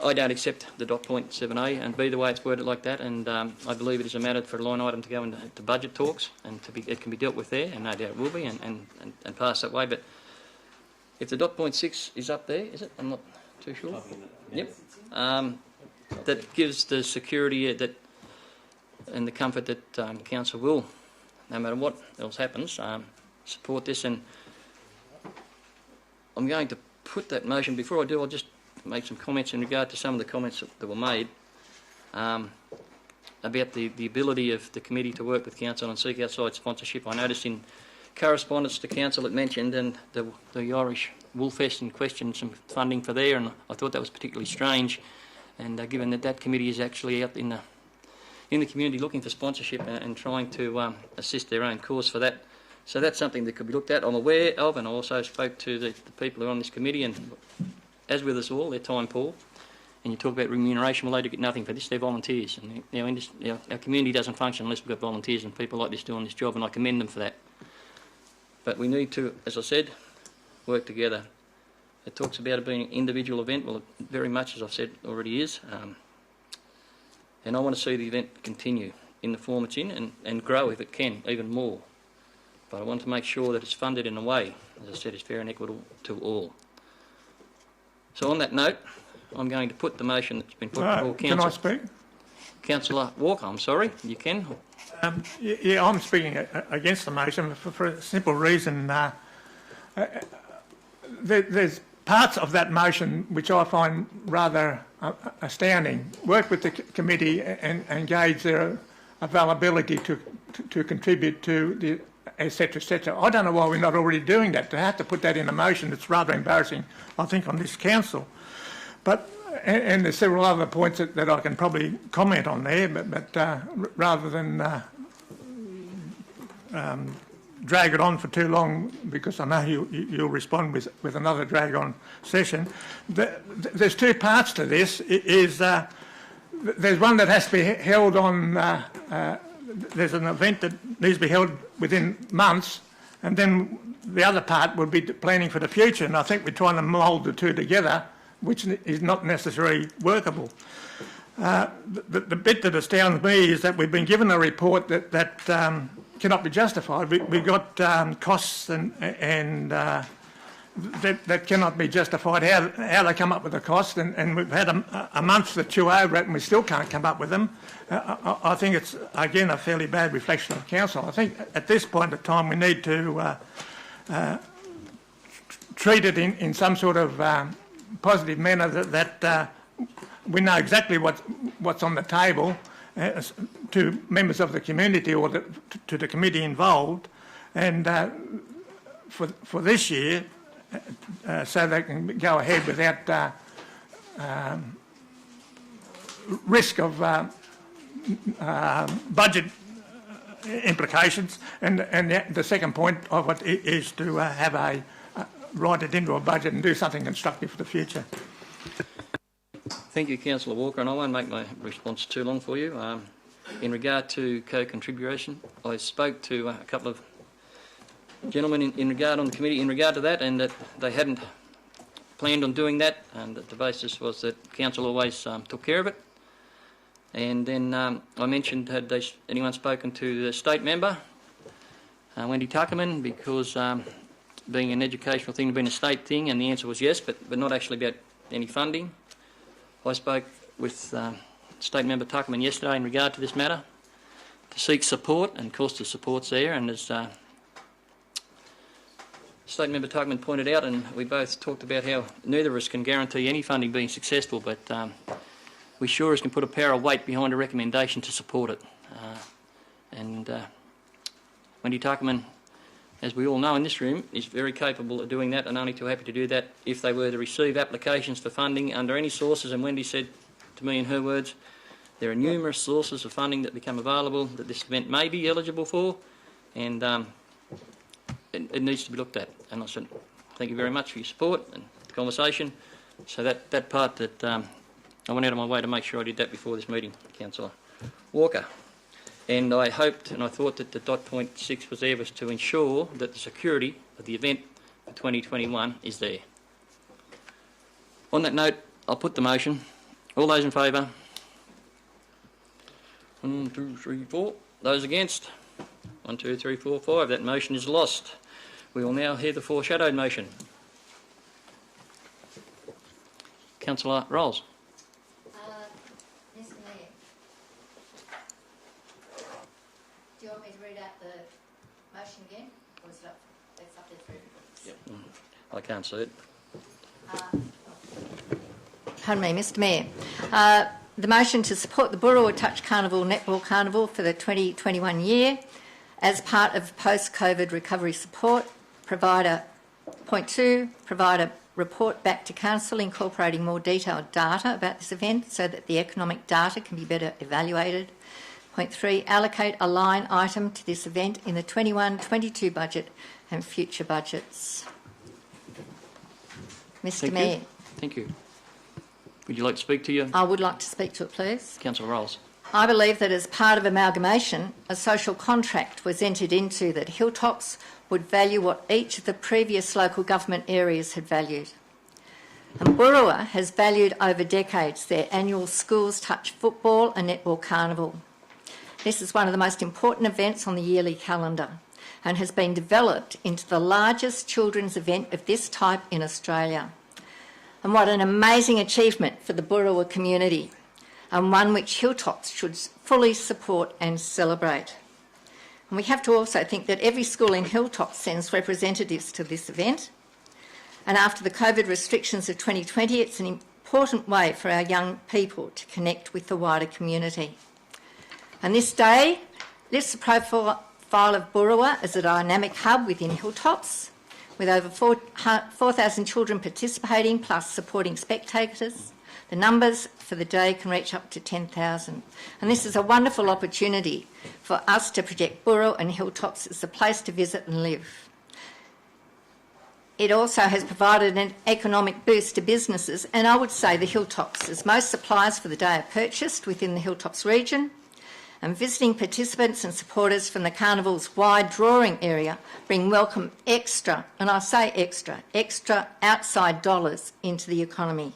I don't accept the .7a and B the way it's worded like that, and I believe it is a matter for a line item to go into budget talks and it can be dealt with there, and no doubt it will be, and pass that way. But if the .6 is up there, is it? I'm not too sure. Yep. That gives the security that and the comfort that council will, no matter what else happens, support this. And I'm going to put that motion. Before I do, I'll just make some comments in regard to some of the comments that were made about the ability of the committee to work with council and seek outside sponsorship. I noticed in correspondence to council it mentioned and the Irish Woolfest in question some funding for there, and I thought that was particularly strange. And given that committee is actually out in the community looking for sponsorship and trying to assist their own cause for that. So that's something that could be looked at. I'm aware of, and I also spoke to the people who are on this committee, and as with us all, they're time poor. And you talk about remuneration, well, they get nothing for this, they're volunteers. And our community doesn't function unless we've got volunteers and people like this doing this job, and I commend them for that. But we need to, as I said, work together. It talks about it being an individual event. Well, it very much, as I've said, already is. And I want to see the event continue in the form it's in and grow, if it can, even more. But I want to make sure that it's funded in a way, as I said, is fair and equitable to all. So on that note, I'm going to put the motion that's been put before council. Can I speak? Councillor Walker, I'm sorry, you can. Yeah, I'm speaking against the motion for a simple reason. There's parts of that motion which I find rather astounding. Work with the committee and gauge their availability to contribute to the etc., etc. I don't know why we're not already doing that. To have to put that in a motion, it's rather embarrassing, I think, on this council. But and there's several other points that I can probably comment on there, but rather than drag it on for too long, because I know you'll respond with another drag-on session. There's two parts to this. There's one that has to be held on. There's an event that needs to be held within months, and then the other part would be planning for the future. And I think we're trying to mould the two together, which is not necessarily workable. The bit that astounds me is that we've been given a report that cannot be justified. We've got costs and that cannot be justified. How they come up with the cost, and we've had a month to chew over it, and we still can't come up with them. I think it's again a fairly bad reflection of council. I think at this point of time we need to treat it in some sort of positive manner that we know exactly what's on the table to members of the community or to the committee involved, and for this year, so they can go ahead without risk of budget implications. And the second point of it is to have write it into a budget and do something constructive for the future. Thank you, Councillor Walker, and I won't make my response too long for you. In regard to co-contribution, I spoke to a couple of gentlemen on the committee in regard to that, and that they hadn't planned on doing that, and that the basis was that council always took care of it. And then I mentioned, had anyone spoken to the state member, Wendy Tuckerman, because being an educational thing, being a state thing, and the answer was yes, but not actually about any funding. I spoke with State Member Tuckerman yesterday in regard to this matter to seek support, and of course the support's there, and as State Member Tuckerman pointed out, and we both talked about how neither of us can guarantee any funding being successful, but we sure as can put a power of weight behind a recommendation to support it. Wendy Tuckerman, as we all know in this room, is very capable of doing that, and only too happy to do that if they were to receive applications for funding under any sources. And Wendy said to me in her words, there are numerous sources of funding that become available that this event may be eligible for, and it needs to be looked at. And I said, thank you very much for your support and the conversation. So that part that I went out of my way to make sure I did that before this meeting, Councillor Walker. And I hoped and I thought that the dot point 6 was there was to ensure that the security of the event for 2021 is there. On that note, I'll put the motion. All those in favour? 1, 2, 3, 4. Those against? 1, 2, 3, 4, 5. That motion is lost. We will now hear the foreshadowed motion. Councillor Rolls. Mr. Mayor, do you want me to read out the motion again, or is it up? It's up there for everybody. Yep. I can't see it. Pardon me, Mr. Mayor. The motion to support the Boorowa Touch Carnival Netball Carnival for the 2021 year as part of post-COVID recovery support. Point 2, provide a report back to Council incorporating more detailed data about this event so that the economic data can be better evaluated. Point 3, allocate a line item to this event in the 21-22 budget and future budgets. Mr. Mayor. Thank you. Would you like to speak to you? I would like to speak to it, please. Councillor Rolls. I believe that as part of amalgamation, a social contract was entered into that Hilltops would value what each of the previous local government areas had valued. And Boorowa has valued over decades their annual Schools Touch football and netball carnival. This is one of the most important events on the yearly calendar and has been developed into the largest children's event of this type in Australia. And what an amazing achievement for the Boorowa community, and one which Hilltops should fully support and celebrate. And we have to also think that every school in Hilltops sends representatives to this event. And after the COVID restrictions of 2020, it's an important way for our young people to connect with the wider community. And this day lifts the profile of Boorowa as a dynamic hub within Hilltops, with over 4,000 children participating plus supporting spectators. The numbers for the day can reach up to 10,000. And this is a wonderful opportunity for us to project Boorowa and Hilltops as a place to visit and live. It also has provided an economic boost to businesses, and I would say the Hilltops, as most supplies for the day are purchased within the Hilltops region, and visiting participants and supporters from the Carnival's wide drawing area bring welcome extra, and I say extra outside dollars into the economy.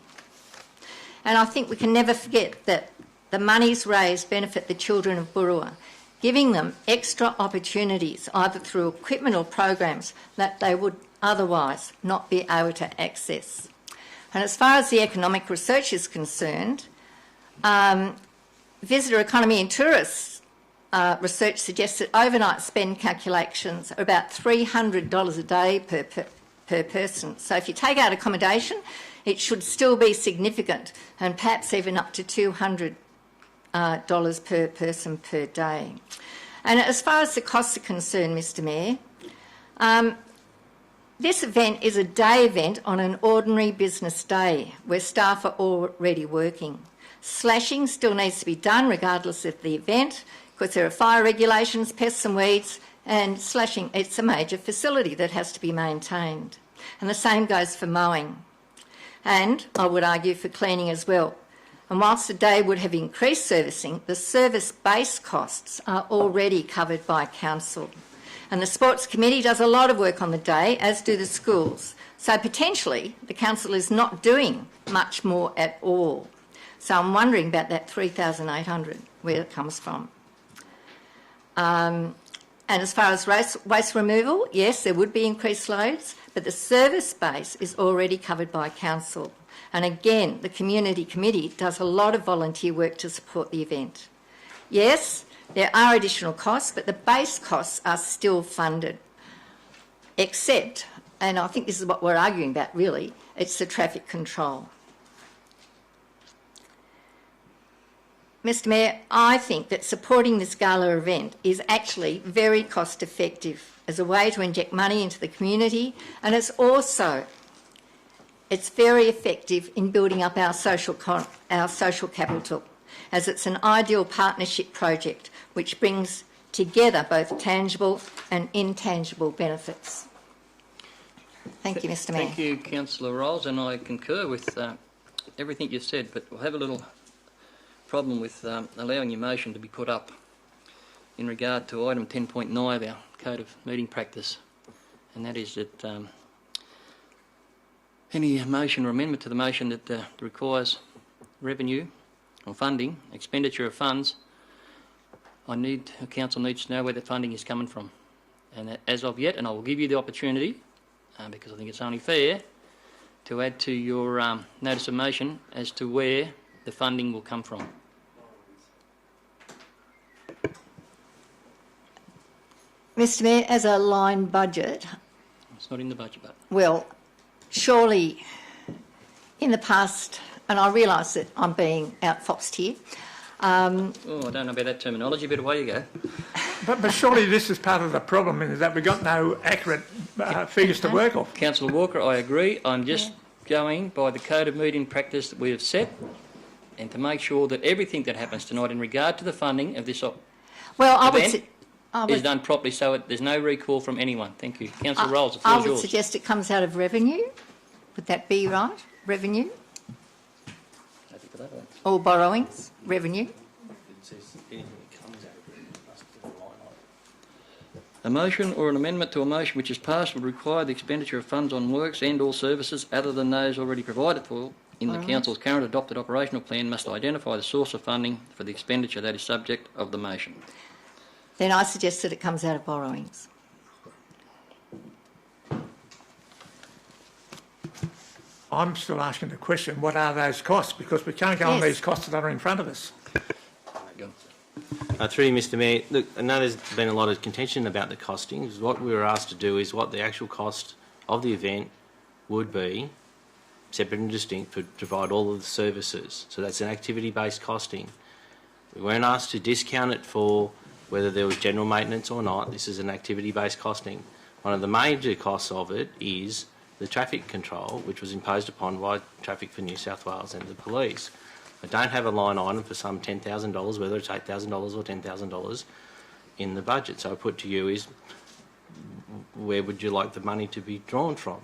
And I think we can never forget that the monies raised benefit the children of Boorowa, giving them extra opportunities either through equipment or programs that they would otherwise not be able to access. And as far as the economic research is concerned, visitor economy and tourists research suggests that overnight spend calculations are about $300 a day per person. So if you take out accommodation, it should still be significant, and perhaps even up to $200 per person per day. And as far as the costs are concerned, Mr. Mayor, this event is a day event on an ordinary business day where staff are already working. Slashing still needs to be done regardless of the event because there are fire regulations, pests and weeds, and slashing, it's a major facility that has to be maintained. And the same goes for mowing. And I would argue for cleaning as well. And whilst the day would have increased servicing, the service-based costs are already covered by council. And the Sports Committee does a lot of work on the day, as do the schools. So potentially the council is not doing much more at all. So I'm wondering about that $3,800, where it comes from. And as far as waste removal, yes, there would be increased loads, but the service base is already covered by council. And again, the community committee does a lot of volunteer work to support the event. Yes, there are additional costs, but the base costs are still funded, except, and I think this is what we're arguing about really, it's the traffic control. Mr Mayor, I think that supporting this gala event is actually very cost effective as a way to inject money into the community, and it's very effective in building up our social capital, as it's an ideal partnership project which brings together both tangible and intangible benefits. Thank you, Mr Mayor. Thank you, Councillor Rolls, and I concur with everything you've said, but we'll have a little problem with allowing your motion to be put up in regard to item 10.9 of our Code of Meeting Practice, and that is that any motion or amendment to the motion that requires revenue or funding, expenditure of funds, council needs to know where the funding is coming from. And as of yet, and I will give you the opportunity, because I think it's only fair, to add to your notice of motion as to where the funding will come from. Mr Mayor, as a line budget... It's not in the budget, but... Well, surely in the past, and I realise that I'm being outfoxed here... I don't know about that terminology, but away you go. But surely this is part of the problem, is that we've got no accurate figures to work off. Councillor Walker, I agree. I'm just going by the Code of Meeting Practice that we have set, and to make sure that everything that happens tonight in regard to the funding of this event is done properly, so there's no recall from anyone. Thank you. Councillor Rolls, the floor is yours. I would suggest it comes out of revenue. Would that be right? Revenue? Or borrowings? Revenue? A motion or an amendment to a motion which is passed would require the expenditure of funds on works and or services other than those already provided for in the Council's current adopted operational plan must identify the source of funding for the expenditure that is subject of the motion. Then I suggest that it comes out of borrowings. I'm still asking the question, what are those costs? Because we can't go on these costs that are in front of us. Through you, Mr Mayor, look, I know there's been a lot of contention about the costings. What we were asked to do is what the actual cost of the event would be, separate and distinct, to provide all of the services. So that's an activity-based costing. We weren't asked to discount it for whether there was general maintenance or not. This is an activity-based costing. One of the major costs of it is the traffic control, which was imposed upon by Traffic for New South Wales and the police. I don't have a line item for some $10,000, whether it's $8,000 or $10,000 in the budget. So I put to you is, where would you like the money to be drawn from?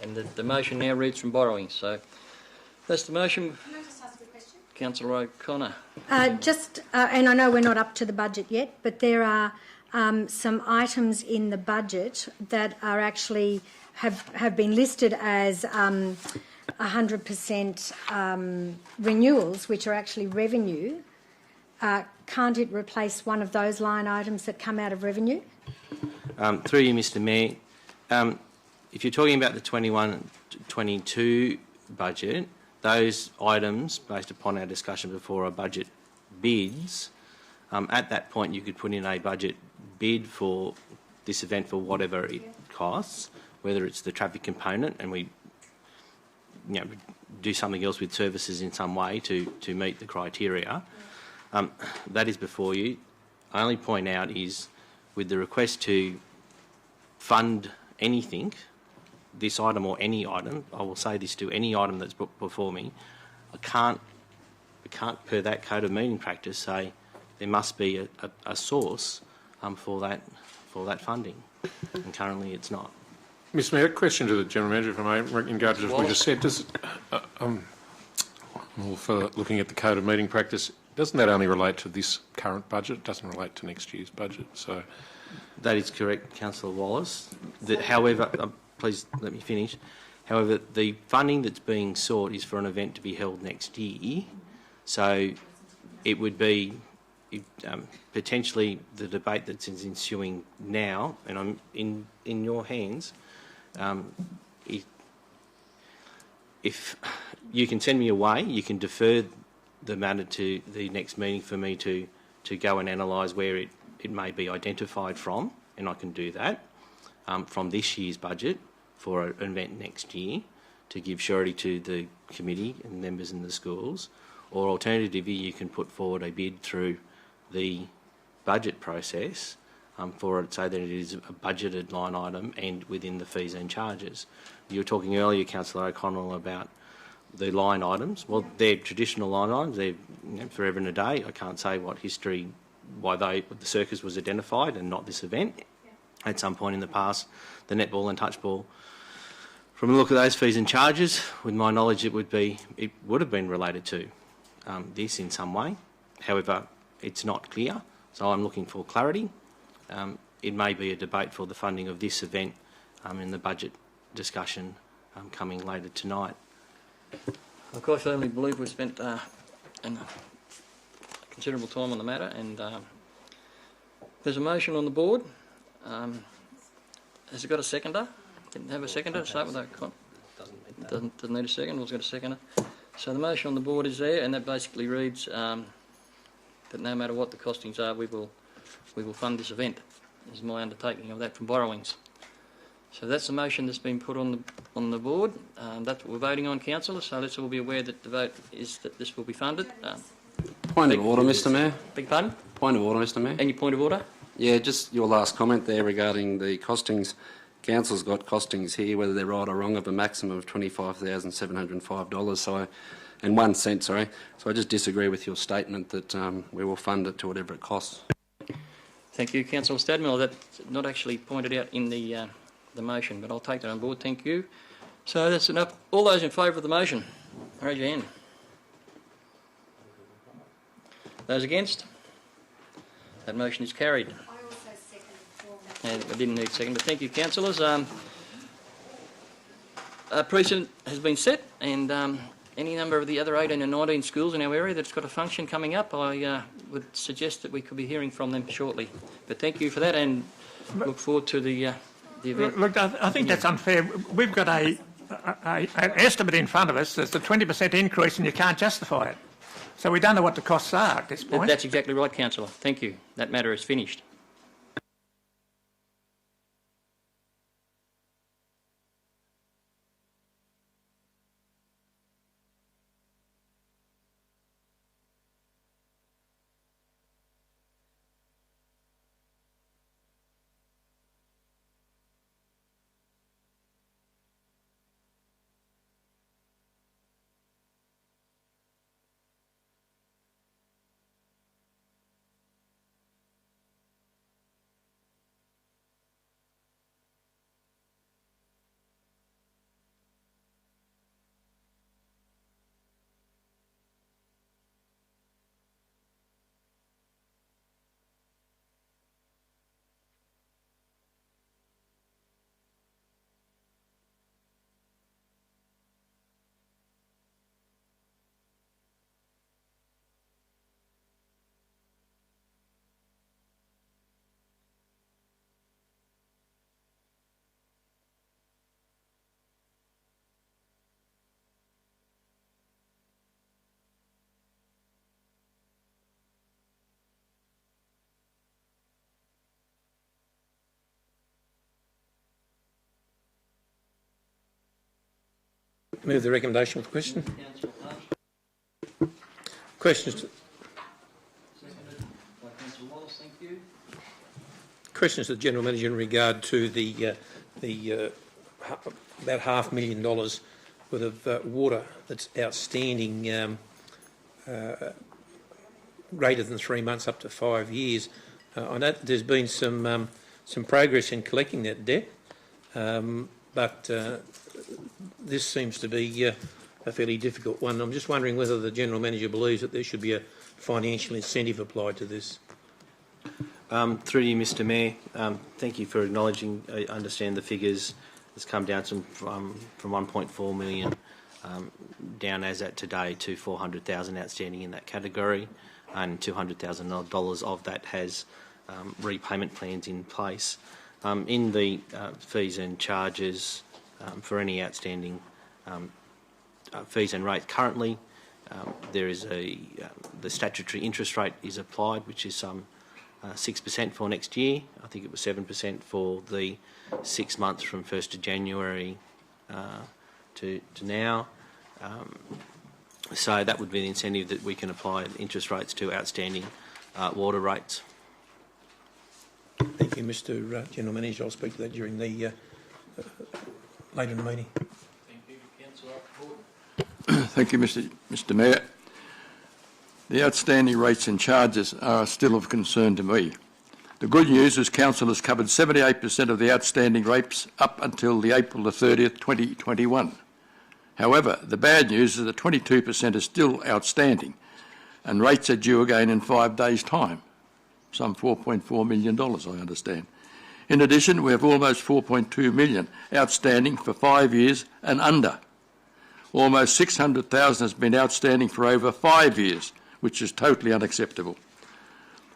And the motion now reads from borrowing. So that's the motion. Can I just ask a question? Councillor O'Connor. And I know we're not up to the budget yet, but there are some items in the budget that are actually have been listed as 100% renewals, which are actually revenue. Can't it replace one of those line items that come out of revenue? Through you, Mr Mayor, if you're talking about the 21-22 budget, those items, based upon our discussion before, are budget bids. At that point, you could put in a budget bid for this event for whatever it costs, whether it's the traffic component and we do something else with services in some way to meet the criteria. That is before you. I only point out is with the request to fund anything, this item or any item, I will say this to any item that's before me, I can't per that Code of Meeting Practice say there must be a source for that funding, and currently it's not. Mr Mayor, a question to the General Manager, if I may, in regard to what we just said. Well, for looking at the Code of Meeting Practice, doesn't that only relate to this current budget? It doesn't relate to next year's budget. So that is correct, Councillor Wallace. However, please let me finish. However, the funding that's being sought is for an event to be held next year. So it would be potentially the debate that's ensuing now, and I'm in your hands, If you can send me away, you can defer the matter to the next meeting for me to go and analyse where it may be identified from, and I can do that from this year's budget for an event next year to give surety to the committee and members in the schools, or alternatively you can put forward a bid through the budget process for it so that it is a budgeted line item and within the fees and charges. You were talking earlier, Councillor O'Connell, about the line items. Well, they're traditional line items. They're forever and a day. I can't say what history, why the circus was identified and not this event. At some point in the past, the netball and touchball. From a look at those fees and charges, with my knowledge, it would have been related to this in some way. However, it's not clear, so I'm looking for clarity. It may be a debate for the funding of this event in the budget discussion coming later tonight. Of course, I firmly believe we've spent considerable time on the matter, and there's a motion on the board. Has it got a seconder? Didn't have a seconder. Start with that. Doesn't need a second. We've got a seconder. So the motion on the board is there, and that basically reads that no matter what the costings are, we will fund this event. This is my undertaking of that from borrowings. So that's the motion that's been put on the board. That's what we're voting on, councillors. So let's all be aware that the vote is that this will be funded. Point of order, Mr. Mayor. Beg pardon? Point of order, Mr. Mayor. And your point of order? Yeah, just your last comment there regarding the costings. Council's got costings here, whether they're right or wrong, of a maximum of $25,705 and 1 cent. Sorry. So I just disagree with your statement that we will fund it to whatever it costs. Thank you, Councillor Stadmill. That's not actually pointed out in the motion, but I'll take that on board. Thank you. So that's enough. All those in favour of the motion, raise your hand. Those against? That motion is carried. I also second And I didn't need a second, but thank you, councillors. A precedent has been set, and any number of the other 18 and 19 schools in our area that's got a function coming up, I would suggest that we could be hearing from them shortly. But thank you for that, and look forward to the event. Look, I think that's unfair. We've got an estimate in front of us that's a 20% increase, and you can't justify it. So we don't know what the costs are at this point. That's exactly right, councillor. Thank you. That matter is finished. Move the recommendation with question. Questions? Questions to the General Manager in regard to the about $500,000 worth of water that's outstanding, greater than 3 months up to 5 years. I know that there's been some progress in collecting that debt, but this seems to be a fairly difficult one. I'm just wondering whether the General Manager believes that there should be a financial incentive applied to this. Through you, Mr. Mayor, thank you for acknowledging. I understand the figures. It's come down from 1.4 million down as at today to 400,000 outstanding in that category, and $200,000 of that has repayment plans in place. In the fees and charges for any outstanding fees and rates. Currently, there is the statutory interest rate is applied, which is some 6% for next year. I think it was 7% for the 6 months from 1st of January to now. So that would be the incentive that we can apply interest rates to outstanding water rates. Thank you, Mr. General Manager. I'll speak to that during the later in the meeting. Thank you, Councillor. Thank you, Mr. Mayor. The outstanding rates and charges are still of concern to me. The good news is Council has covered 78% of the outstanding rates up until the April the 30th, 2021. However, the bad news is that 22% is still outstanding and rates are due again in 5 days' time, some $4.4 million, I understand. In addition, we have almost $4.2 million outstanding for 5 years and under. Almost $600,000 has been outstanding for over 5 years, which is totally unacceptable.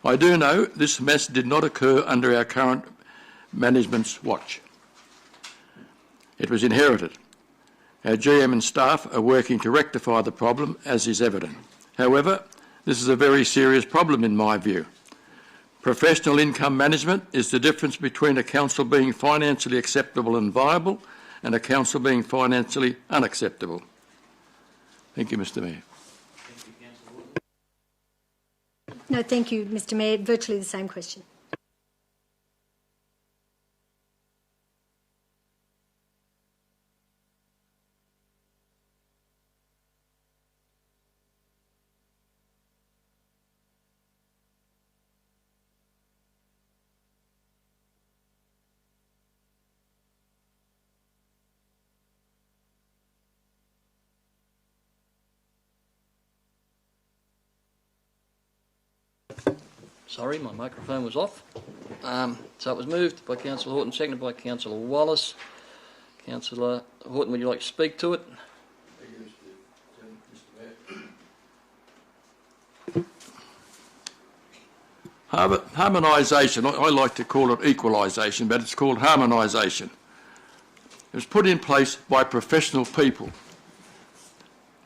I do know this mess did not occur under our current management's watch. It was inherited. Our GM and staff are working to rectify the problem, as is evident. However, this is a very serious problem in my view. Professional income management is the difference between a council being financially acceptable and viable and a council being financially unacceptable. Thank you, Mr. Mayor. No, thank you, Mr. Mayor. Virtually the same question. Sorry, my microphone was off. So it was moved by Councillor Horton, seconded by Councillor Wallace. Councillor Horton, would you like to speak to it? Harmonisation, I like to call it equalisation, but it's called harmonisation. It was put in place by professional people. It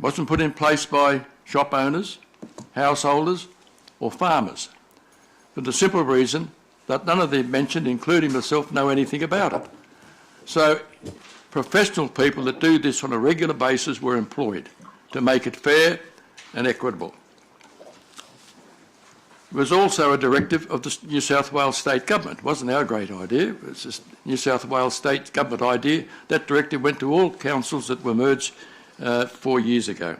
wasn't put in place by shop owners, householders or farmers, for the simple reason that none of them mentioned, including myself, know anything about it. So professional people that do this on a regular basis were employed to make it fair and equitable. It was also a directive of the New South Wales State Government. It wasn't our great idea, it was the New South Wales State Government idea. That directive went to all councils that were merged 4 years ago.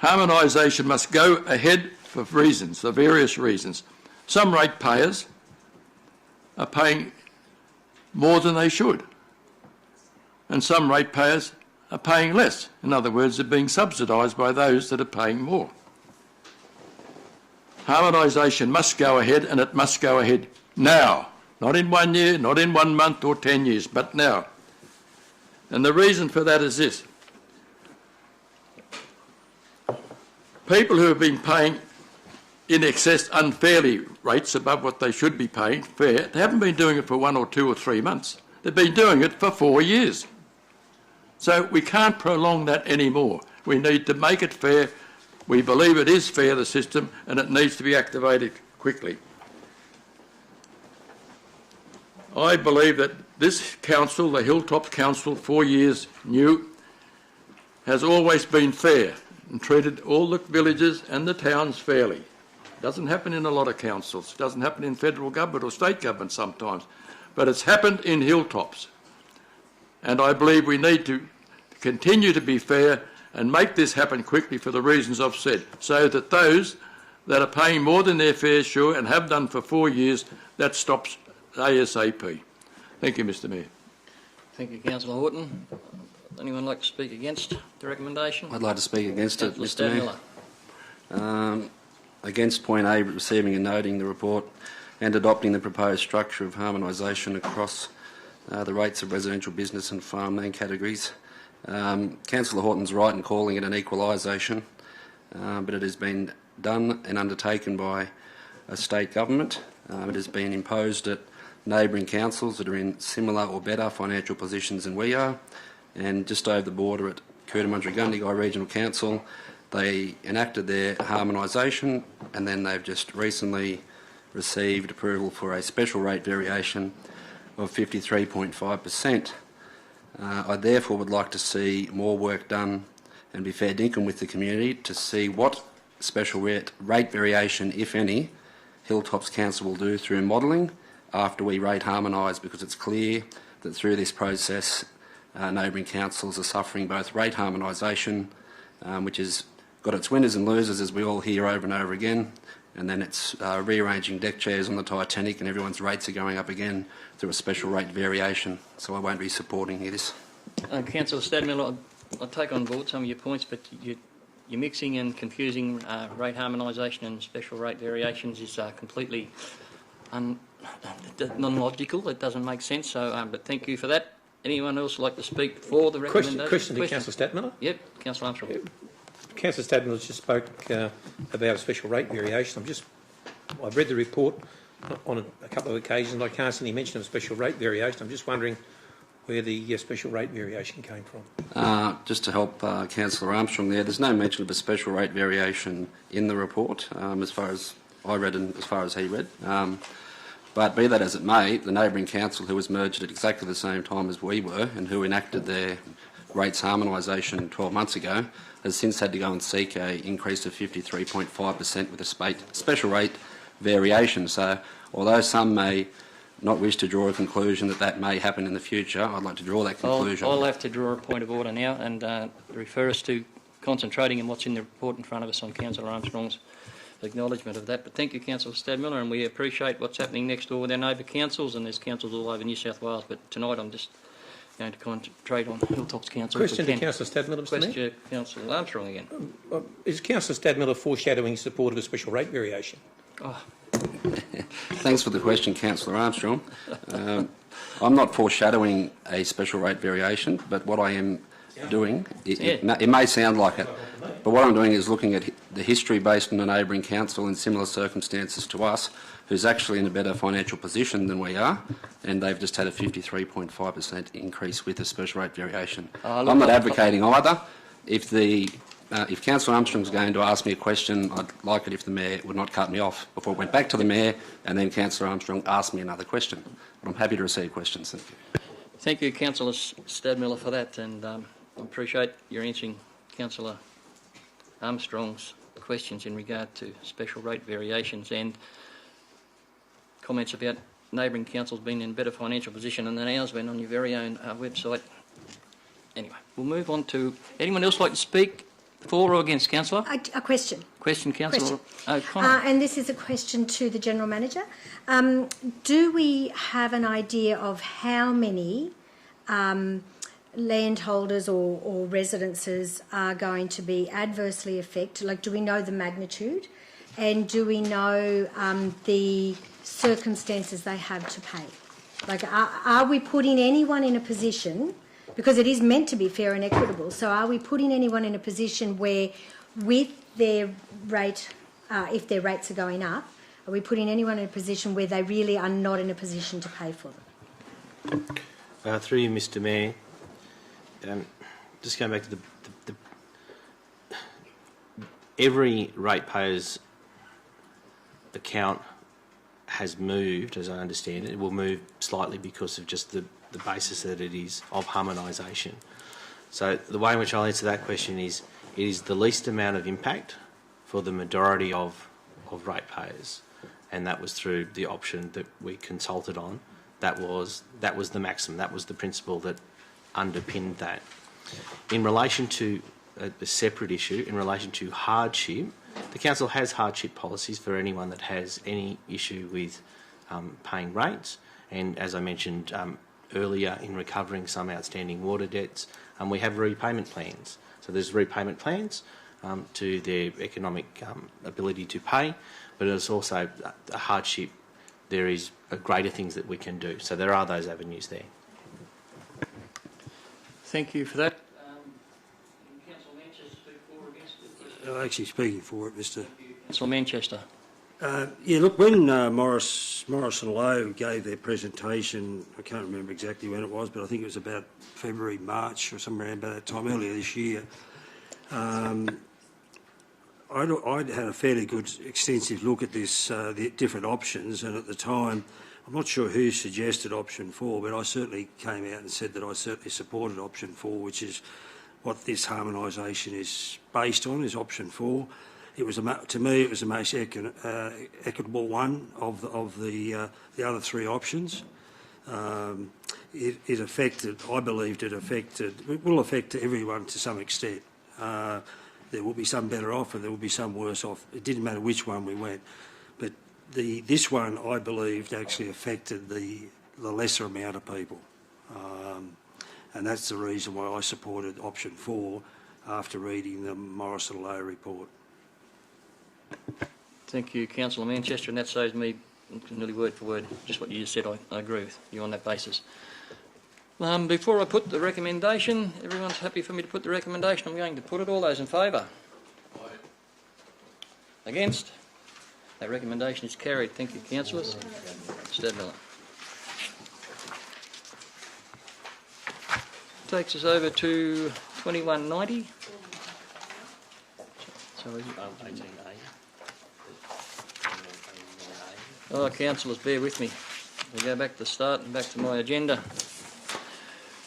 Harmonisation must go ahead for reasons, for various reasons. Some ratepayers are paying more than they should, and some ratepayers are paying less. In other words, they're being subsidised by those that are paying more. Harmonisation must go ahead, and it must go ahead now. Not in 1 year, not in 1 month or 10 years, but now. And the reason for that is this. People who have been paying in excess unfairly rates above what they should be paying fair, they haven't been doing it for 1 or 2 or 3 months. They've been doing it for 4 years. So we can't prolong that anymore. We need to make it fair. We believe it is fair, the system, and it needs to be activated quickly. I believe that this council, the Hilltops Council, 4 years new, has always been fair and treated all the villages and the towns fairly. It doesn't happen in a lot of councils. It doesn't happen in federal government or state government sometimes. But it's happened in Hilltops. And I believe we need to continue to be fair and make this happen quickly for the reasons I've said, so that those that are paying more than their fair share and have done for 4 years, that stops ASAP. Thank you, Mr. Mayor. Thank you, Councillor Horton. Anyone like to speak against the recommendation? I'd like to speak against it, Councillor Mr. Mayor. Against point A, receiving and noting the report and adopting the proposed structure of harmonisation across the rates of residential, business and farmland categories. Councillor Horton's right in calling it an equalisation, but it has been done and undertaken by a state government. It has been imposed at neighbouring councils that are in similar or better financial positions than we are. And just over the border at Cootamundra-Gundagai Regional Council, they enacted their harmonisation, and then they've just recently received approval for a special rate variation of 53.5%. I therefore would like to see more work done and be fair dinkum with the community to see what special rate variation, if any, Hilltops Council will do through modelling after we rate harmonise, because it's clear that through this process neighbouring councils are suffering both rate harmonisation, which has got its winners and losers, as we all hear over and over again, and then it's rearranging deck chairs on the Titanic and everyone's rates are going up again through a special rate variation. So I won't be supporting this. Councillor Stadmiller, I take on board some of your points, but you're mixing and confusing rate harmonisation and special rate variations is completely non-logical. It doesn't make sense. So, but thank you for that. Anyone else like to speak for the recommendation? Question to Councillor Stadmiller. Yep, Councillor Armstrong. Councillor Stadmiller just spoke about a special rate variation. I've read the report on a couple of occasions. I can't see any mention of special rate variation. I'm just wondering where the special rate variation came from. Just to help Councillor Armstrong there's no mention of a special rate variation in the report, as far as I read and as far as he read. But be that as it may, the neighbouring council, who was merged at exactly the same time as we were and who enacted their rates harmonisation 12 months ago, has since had to go and seek an increase of 53.5% with a special rate variation. So although some may not wish to draw a conclusion that may happen in the future, I'd like to draw that conclusion. I'll have to draw a point of order now and refer us to concentrating on what's in the report in front of us on Councillor Armstrong's acknowledgement of that. But thank you, Councillor Stadmiller, and we appreciate what's happening next door with our neighbour councils, and there's councils all over New South Wales. But tonight I'm just going to concentrate on Hilltops Council. Question to Councillor Stadmiller, Mr. Mayor. Question Councillor Armstrong again. Is Councillor Stadmiller foreshadowing support of a special rate variation? Oh. Thanks for the question, Councillor Armstrong. I'm not foreshadowing a special rate variation, but what I am doing, it may sound like it, but what I'm doing is looking at the history based on a neighbouring council in similar circumstances to us, who's actually in a better financial position than we are, and they've just had a 53.5% increase with a special rate variation. I'm not advocating either. If Councillor Armstrong's going to ask me a question, I'd like it if the Mayor would not cut me off before it went back to the Mayor and then Councillor Armstrong asked me another question. But I'm happy to receive questions. Thank you. Thank you, Councillor Stadmiller, for that, and I appreciate your answering Councillor Armstrong's questions in regard to special rate variations and comments about neighbouring councils being in a better financial position than ours when on your very own website. Anyway, we'll move on to anyone else like to speak for or against, Councillor? A question. Question, Councillor O'Connor. And this is a question to the General Manager. Do we have an idea of how many landholders or residences are going to be adversely affected? Like, do we know the magnitude? And do we know the circumstances they have to pay? Like, are we putting anyone in a position, because it is meant to be fair and equitable, so are we putting anyone in a position where with their rate, if their rates are going up, are we putting anyone in a position where they really are not in a position to pay for them? Through you, Mr. Mayor, just going back to the every ratepayer's account has moved, as I understand it. It will move slightly because of just the basis that it is of harmonisation. So the way in which I'll answer that question is, it is the least amount of impact for the majority of ratepayers, and that was through the option that we consulted on. That was the maximum. That was the principle that underpinned that. In relation to a separate issue, in relation to hardship, the council has hardship policies for anyone that has any issue with paying rates, and as I mentioned earlier, in recovering some outstanding water debts, we have repayment plans. So there's repayment plans to their economic ability to pay, but it's also a hardship. There is greater things that we can do. So there are those avenues there. Thank you for that. Councillor Manchester, speak for or against? Actually speaking for it, Mr. Councillor Manchester. Yeah, look, when Morris and Lowe gave their presentation, I can't remember exactly when it was, but I think it was about February, March or somewhere around about that time, earlier this year, I'd had a fairly good, extensive look at this, the different options, and at the time, I'm not sure who suggested option 4, but I certainly came out and said that I certainly supported option 4, which is what this harmonisation is based on, is option 4. It was to me, it was the most equitable one of the other 3 options. It affected, I believed it will affect everyone to some extent. There will be some better off and there will be some worse off. It didn't matter which one we went. But this one, I believed, actually affected the lesser amount of people. And that's the reason why I supported option 4 after reading the Morris and Lowe report. Thank you, Councillor Manchester, and that saves me nearly word for word just what you just said. I agree with you on that basis. Before I put the recommendation, everyone's happy for me to put the recommendation. I'm going to put it. All those in favour? Aye. Against? That recommendation is carried. Thank you, councillors. Stadmiller. Takes us over to 2190. Sorry. 18A. Oh, councillors, bear with me. We go back to the start and back to my agenda.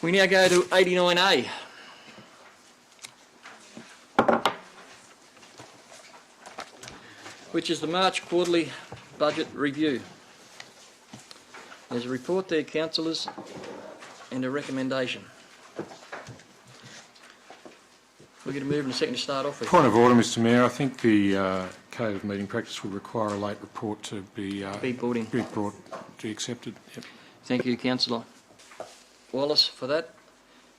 We now go to 89A. Which is the March Quarterly Budget Review. There's a report there, councillors, and a recommendation. We're going to move in a second to start off with. Point of order, Mr Mayor. I think the Code of Meeting Practice would require a late report to be brought to be accepted. Yep. Thank you, Councillor Wallace, for that.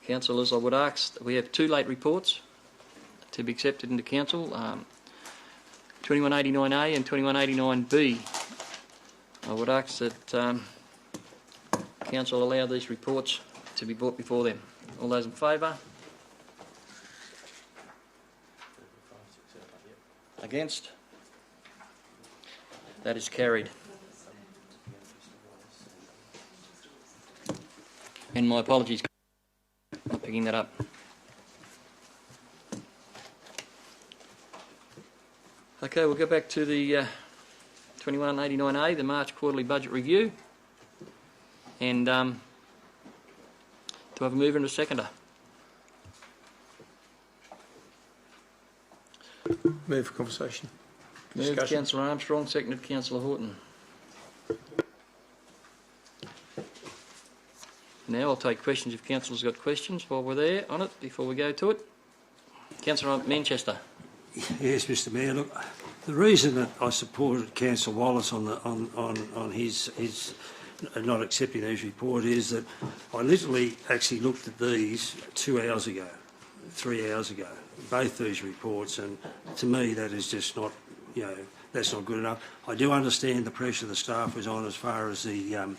Councillors, I would ask that we have 2 late reports to be accepted into council, 2189A and 2189B. I would ask that council allow these reports to be brought before them. All those in favour? Against? That is carried. And my apologies for not picking that up. Okay, we'll go back to the 2189A, the March Quarterly Budget Review. And do I have a mover and a seconder? Move for conversation. Moved Councillor Armstrong, seconded Councillor Horton. Now I'll take questions if councillors got questions while we're there on it before we go to it. Councillor Manchester. Yes, Mr Mayor. Look, the reason that I supported Councillor Wallace on his not accepting his report is that I literally actually looked at these 2 hours ago, 3 hours ago, both these reports, and to me that is just not, that's not good enough. I do understand the pressure the staff was on as far as the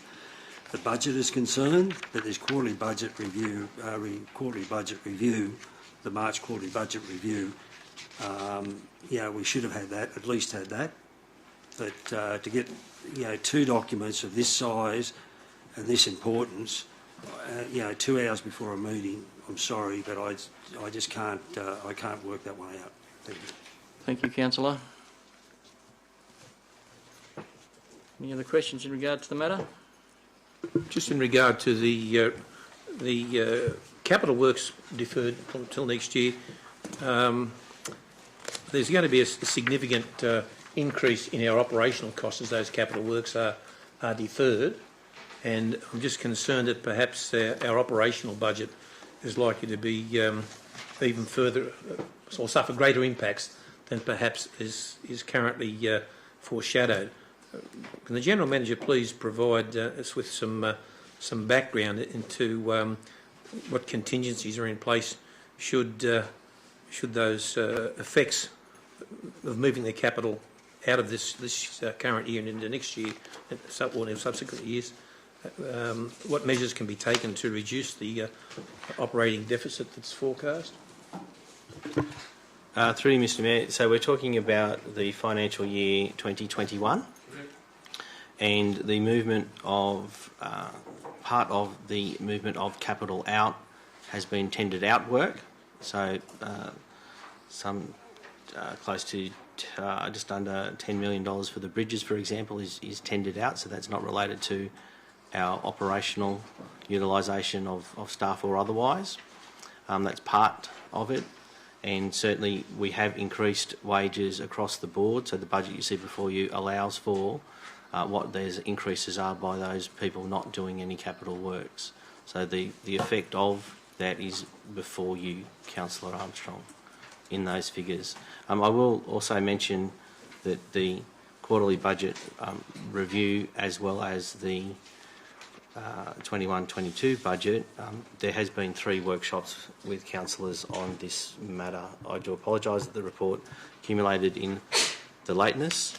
budget is concerned, but this quarterly budget review, the March quarterly budget review, we should have had that, at least had that. But to get 2 documents of this size and this importance, 2 hours before a meeting, I'm sorry, but I just can't I can't work that one out. Thank you. Thank you, Councillor. Any other questions in regard to the matter? Just in regard to the capital works deferred until next year, there's going to be a significant increase in our operational costs as those capital works are deferred, and I'm just concerned that perhaps our operational budget is likely to be even further or suffer greater impacts than perhaps is currently foreshadowed. Can the General Manager please provide us with some background into what contingencies are in place should those effects of moving the capital out of this current year and into next year or in subsequent years, what measures can be taken to reduce the operating deficit that's forecast? Through you, Mr Mayor, so we're talking about the financial year 2021 and the movement of, part of the movement of capital out has been tendered out work. So some close to just under $10 million for the bridges, for example, is tendered out, so that's not related to our operational utilisation of staff or otherwise. That's part of it. And certainly we have increased wages across the board, so the budget you see before you allows for what those increases are by those people not doing any capital works. So the effect of that is before you, Councillor Armstrong, in those figures. I will also mention that the quarterly budget review, as well as the 21-22 budget, there has been 3 workshops with councillors on this matter. I do apologise that the report accumulated in the lateness.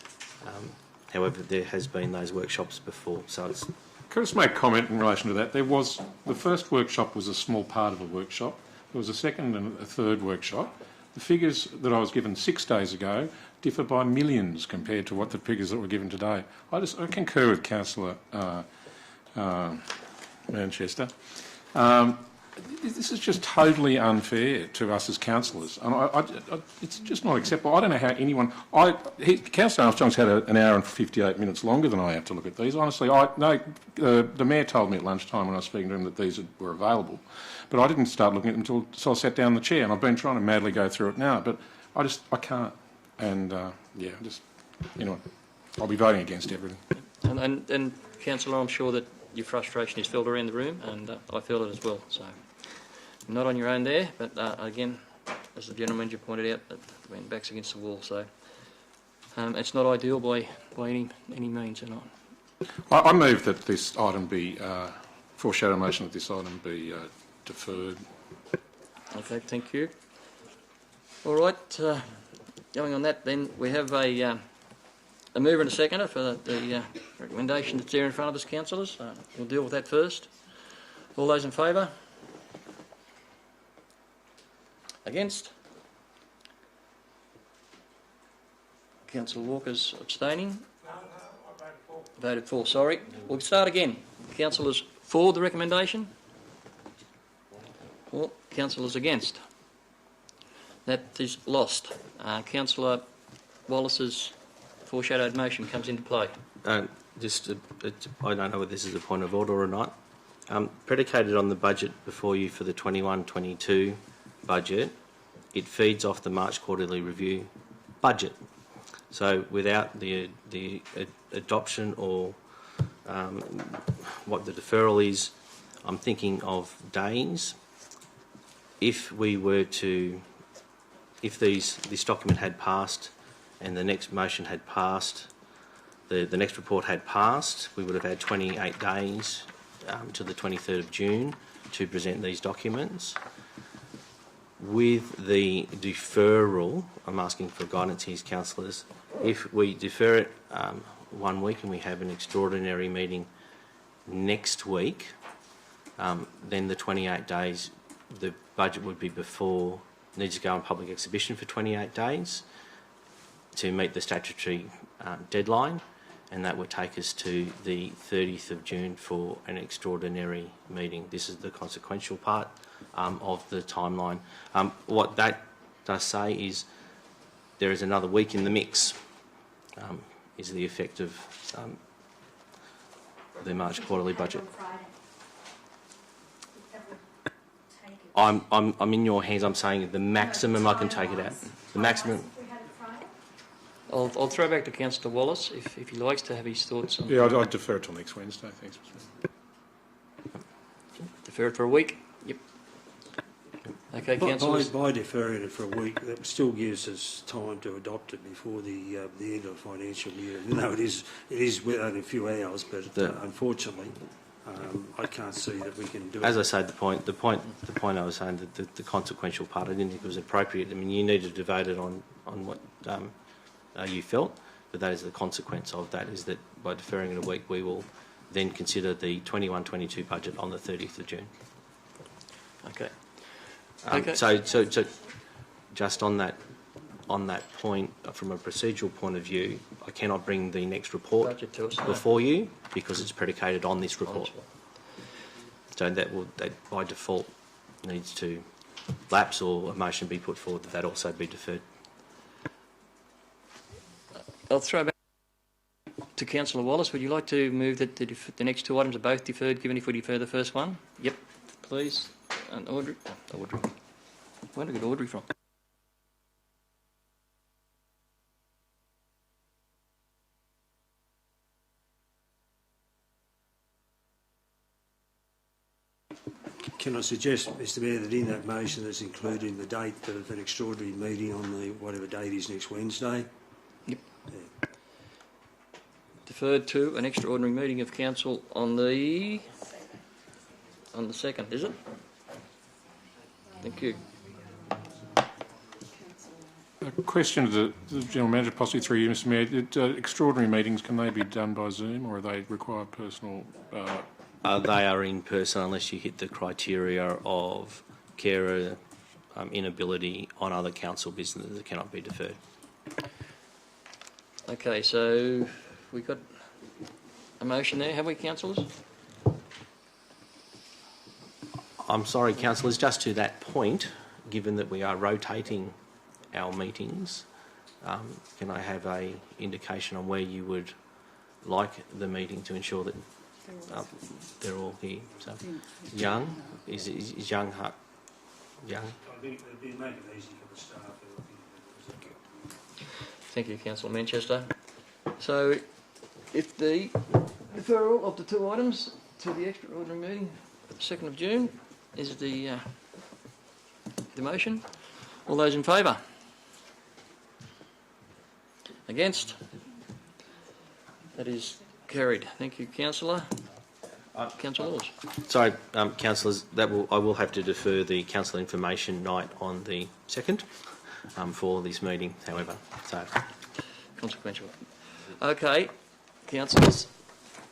However, there has been those workshops before, so it's... Can I just make a comment in relation to that? There was, the first workshop was a small part of a workshop. There was a second and a third workshop. The figures that I was given 6 days ago differ by millions compared to what the figures that were given today. I concur with Councillor Manchester. This is just totally unfair to us as councillors, and it's just not acceptable. I don't know how anyone... Councillor Armstrong's had an hour and 58 minutes longer than I have to look at these. Honestly, the Mayor told me at lunchtime when I was speaking to him that these were available, but I didn't start looking at them until I sat down in the chair, and I've been trying to madly go through it now, but I can't. And, anyway, I'll be voting against everything. And Councillor, I'm sure that your frustration is felt around the room, and I feel it as well. So, not on your own there, but again, as the General Manager pointed out, went backs against the wall. So, it's not ideal by any means. And I move that this item be foreshadow motion that this item be deferred. Okay, thank you. All right, going on that, then we have a mover and a seconder for the recommendation that's there in front of us, councillors. We'll deal with that first. All those in favour? Against? Councillor Walker's abstaining. No, I voted for. Voted for, sorry. We'll start again. Councillors for the recommendation? Or councillors against? That is lost. Councillor Wallace's foreshadowed motion comes into play. I don't know whether this is a point of order or not. Predicated on the budget before you for the 21-22 budget, it feeds off the March quarterly review budget. So without the adoption or what the deferral is, I'm thinking of days. If this document had passed and the next motion had passed, the next report had passed, we would have had 28 days to the 23rd of June to present these documents. With the deferral, I'm asking for guidance here, councillors. If we defer it 1 week and we have an extraordinary meeting next week, then the 28 days, the budget would be before, needs to go on public exhibition for 28 days to meet the statutory deadline, and that would take us to the 30th of June for an extraordinary meeting. This is the consequential part of the timeline. What that does say is there is another week in the mix, is the effect of the March quarterly budget. I'm in your hands. I'm saying the maximum I can take it at. The maximum. I'll throw back to Councillor Wallace if he likes to have his thoughts on. Yeah, I'd defer it till next Wednesday. Thanks, Mr. Defer it for a week. Yep. Okay, councillors. By deferring it for a week, that still gives us time to adopt it before the end of the financial year. You know, it is within a few hours, but unfortunately, I can't see that we can do it. As I said, the point I was saying, that the consequential part, I didn't think it was appropriate. I mean, you needed to vote it on what you felt, but that is the consequence of that, is that by deferring it a week, we will then consider the 21-22 budget on the 30th of June. Okay. So just on that on that point, from a procedural point of view, I cannot bring the next report Budget to us, no. before you because it's predicated on this report. So that by default needs to lapse, or a motion be put forward that also be deferred. I'll throw back to Councillor Wallace. Would you like to move that the next two items are both deferred, given if we defer the first one? Yep, please. And Audrey. Audrey. Where did I get Audrey from? Can I suggest, Mr Mayor, that in that motion that's included in the date of that extraordinary meeting on the whatever date is next Wednesday? Yep. Yeah. Deferred to an extraordinary meeting of council on the 2nd, is it? Thank you. A question to the General Manager, possibly through you, Mr Mayor. Extraordinary meetings, can they be done by Zoom, or are they require personal... They are in person unless you hit the criteria of carer inability on other council business that cannot be deferred. Okay, so we've got a motion there, have we, councillors? I'm sorry, councillors, just to that point, given that we are rotating our meetings, can I have a indication on where you would like the meeting to ensure that they're all here? So, Young, is Young Young? I think it'd be make it easy for the staff. Thank you, Councillor Manchester. So, if the deferral of the two items to the extraordinary meeting, 2nd of June, is the motion, all those in favour? Against? That is carried. Thank you, Councillor. Councillors. Sorry, councillors, I will have to defer the council information night on the 2nd for this meeting, however. So Consequential. Okay, councillors,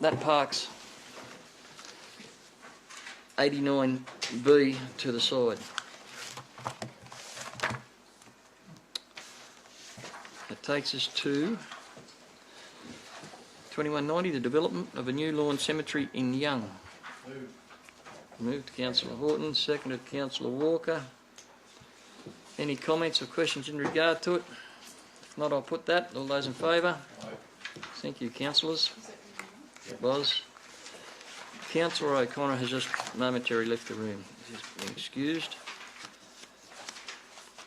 that parks 89B to the side. That takes us to 2190, the development of a new lawn cemetery in Young. Moved Councillor Horton, seconded Councillor Walker. Any comments or questions in regard to it? If not, I'll put that. All those in favour? Thank you, councillors. It was. Councillor O'Connor has just momentarily left the room. He's been excused.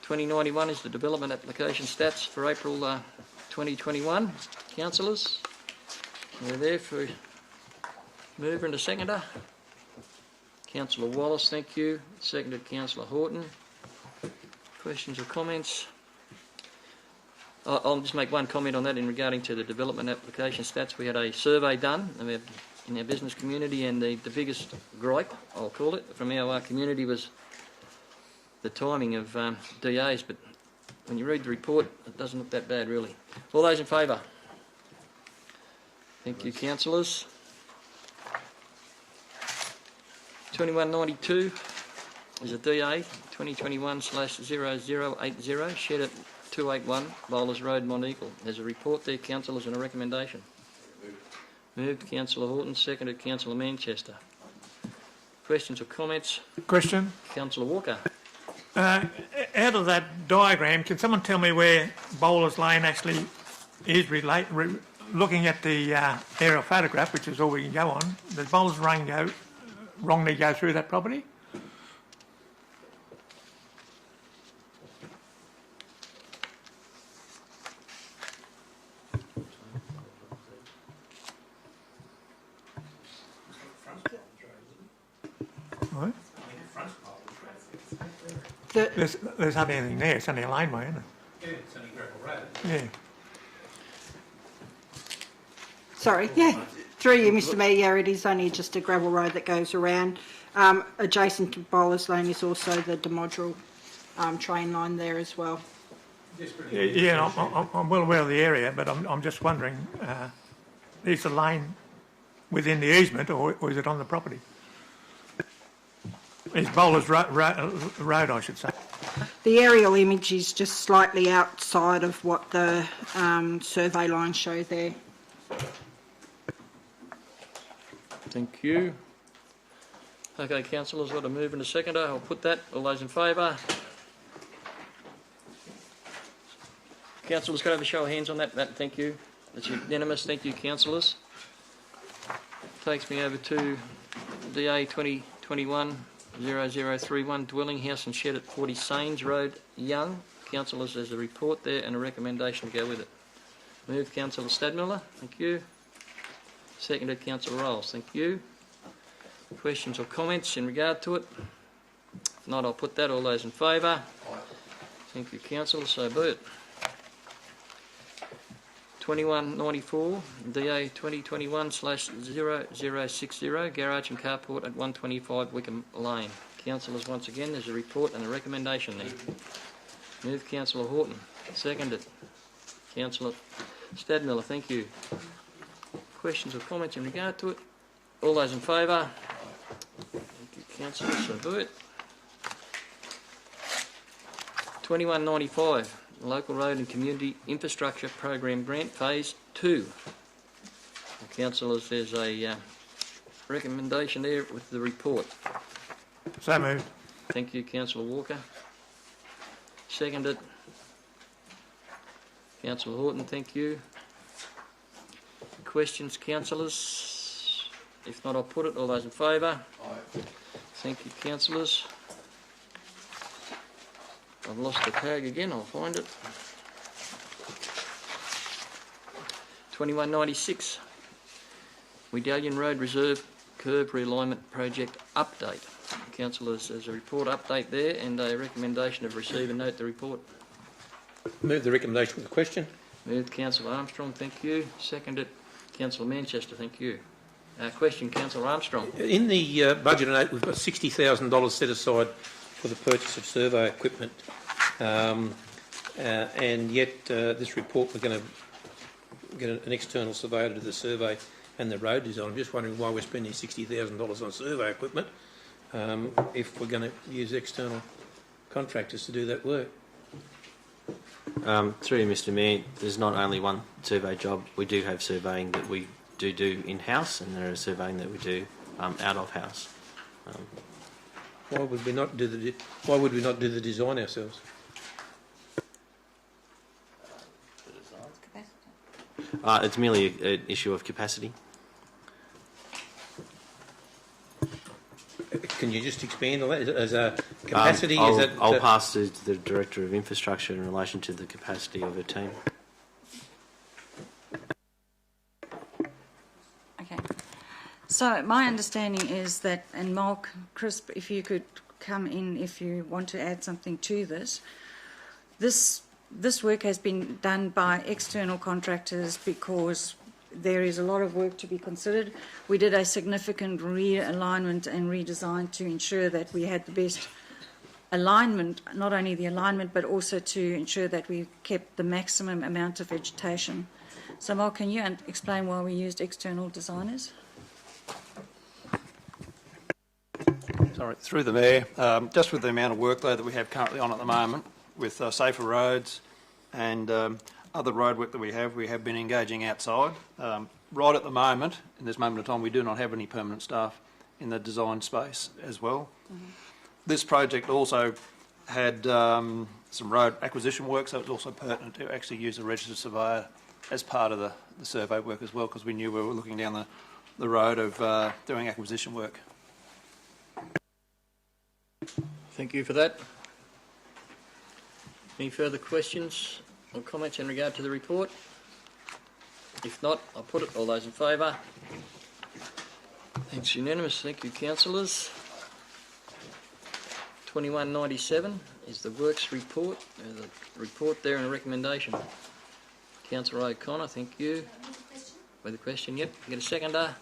2091 is the development application stats for April 2021. Councillors, we're there for mover and a seconder. Councillor Wallace, thank you. Seconded Councillor Horton. Questions or comments? I'll just make one comment on that in regarding to the development application stats. We had a survey done in our business community, and the biggest gripe, I'll call it, from our community was the timing of DAs, but when you read the report, it doesn't look that bad, really. All those in favour? Thank you, councillors. 2192 is a DA, 2021/0080, shed at 281 Bowlers Road, Monteagle. There's a report there, councillors, and a recommendation. Moved Councillor Horton, seconded Councillor Manchester. Questions or comments? Question. Councillor Walker. Out of that diagram, can someone tell me where Bowlers Lane actually is looking at the aerial photograph, which is all we can go on? Does Bowlers Lane wrongly go through that property? What? There's hardly anything there. It's only a laneway, isn't it? Yeah, it's only gravel road. Yeah. Sorry, yeah. Through you, Mr Mayor, yeah, it is only just a gravel road that goes around. Adjacent to Bowlers Lane is also the demodule train line there as well. Yeah, I'm well aware of the area, but I'm just wondering, is the lane within the easement or is it on the property? It's Bowlers Road, I should say. The aerial image is just slightly outside of what the survey lines show there. Thank you. Okay, councillors, got a move and a seconder. I'll put that. All those in favour? Councillors, could I have a show of hands on that? Thank you. That's unanimous. Thank you, councillors. Takes me over to DA 2021-0031, dwelling house and shed at 40 Saines Road, Young. Councillors, there's a report there and a recommendation to go with it. Move, Councillor Stadmiller. Thank you. Seconded, Councillor Rolls. Thank you. Questions or comments in regard to it? If not, I'll put that. All those in favour? Thank you, councillors. So be it. 2194, DA 2021/0060, garage and carport at 125 Wickham Lane. Councillors, once again, there's a report and a recommendation there. Move, Councillor Horton. Seconded, Councillor Stadmiller. Thank you. Questions or comments in regard to it? All those in favour? Thank you, councillors. So be it. 2195, Local Road and Community Infrastructure Program Grant Phase 2. Councillors, there's a recommendation there with the report. So moved. Thank you, Councillor Walker. Seconded, Councillor Horton. Thank you. Questions, councillors? If not, I'll put it. All those in favour? Thank you, councillors. I've lost the tag again. I'll find it. 2196, WEEDALLION Road Reserve Curve Realignment Project Update. Councillors, there's a report update there and a recommendation of receive and note the report. Move the recommendation with a question. Moved, Councillor Armstrong. Thank you. Seconded, Councillor Manchester. Thank you. Question, Councillor Armstrong. In the budget note, we've got $60,000 set aside for the purchase of survey equipment, and yet this report we're going to get an external surveyor to do the survey and the road design. I'm just wondering why we're spending $60,000 on survey equipment if we're going to use external contractors to do that work. Through you, Mr Mayor, there's not only one survey job. We do have surveying that we do in-house, and there is surveying that we do out of house. Why would we not do the design ourselves? It's merely an issue of capacity. Can you just expand on that? As a capacity? I'll pass to the Director of Infrastructure in relation to the capacity of her team. Okay. So my understanding is that, and Mark, Crisp, if you could come in if you want to add something to this, this work has been done by external contractors because there is a lot of work to be considered. We did a significant realignment and redesign to ensure that we had the best alignment, not only the alignment, but also to ensure that we kept the maximum amount of vegetation. So, Mark, can you explain why we used external designers? Sorry, through the Mayor, just with the amount of workload that we have currently on at the moment, with safer roads and other road work that we have been engaging outside. Right at the moment, in this moment of time, we do not have any permanent staff in the design space as well. Mm-hmm. This project also had some road acquisition work, so it's also pertinent to actually use a registered surveyor as part of the survey work as well, because we knew we were looking down the road of doing acquisition work. Thank you for that. Any further questions or comments in regard to the report? If not, I'll put it. All those in favour? Thanks, unanimous. Thank you, councillors. 2197 is the works report. There's a report there and a recommendation. Councillor O'Connor, thank you. With a question, yep. Get a seconder.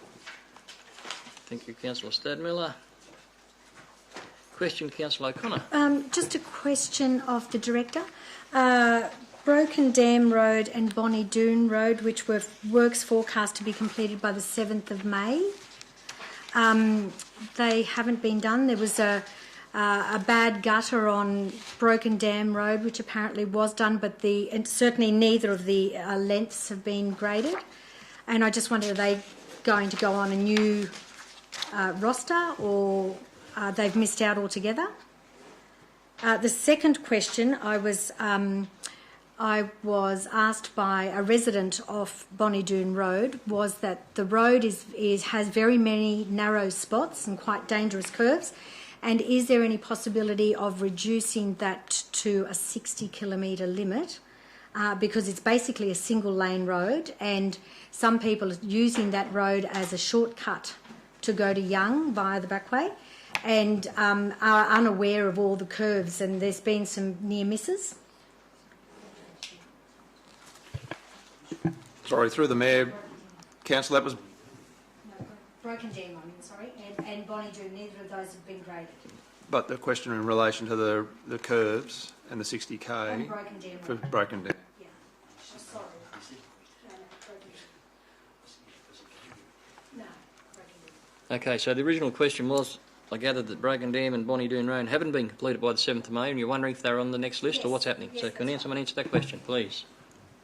Thank you, Councillor Stadmiller. Question, Councillor O'Connor. Just a question of the Director. Broken Dam Road and Bonnie Doon Road, which were works forecast to be completed by the 7th of May. They haven't been done. There was a a bad gutter on Broken Dam Road, which apparently was done, but certainly neither of the lengths have been graded. And I just wondered, are they going to go on a new roster, or they've missed out altogether? The second question, I was asked by a resident of Bonnie-Doon Road, was that the road has very many narrow spots and quite dangerous curves, and is there any possibility of reducing that to a 60-kilometre limit? Because it's basically a single lane road, and some people are using that road as a shortcut to go to Young via the back way, and are unaware of all the curves, and there's been some near misses. Sorry, through the Mayor, Councillor, that was... No, Broken Dam, sorry, and Bonnie-Doon, neither of those have been graded. But the question in relation to the curves and the 60k... On Broken Dam. For Broken Dam. Yeah, sorry. No, Broken Dam. Okay, so the original question was, I gathered that Broken Dam and Bonnie-Doon Road haven't been completed by the 7th of May, and you're wondering if they're on the next list, yes. or what's happening. Yes, So can someone answer that question, please?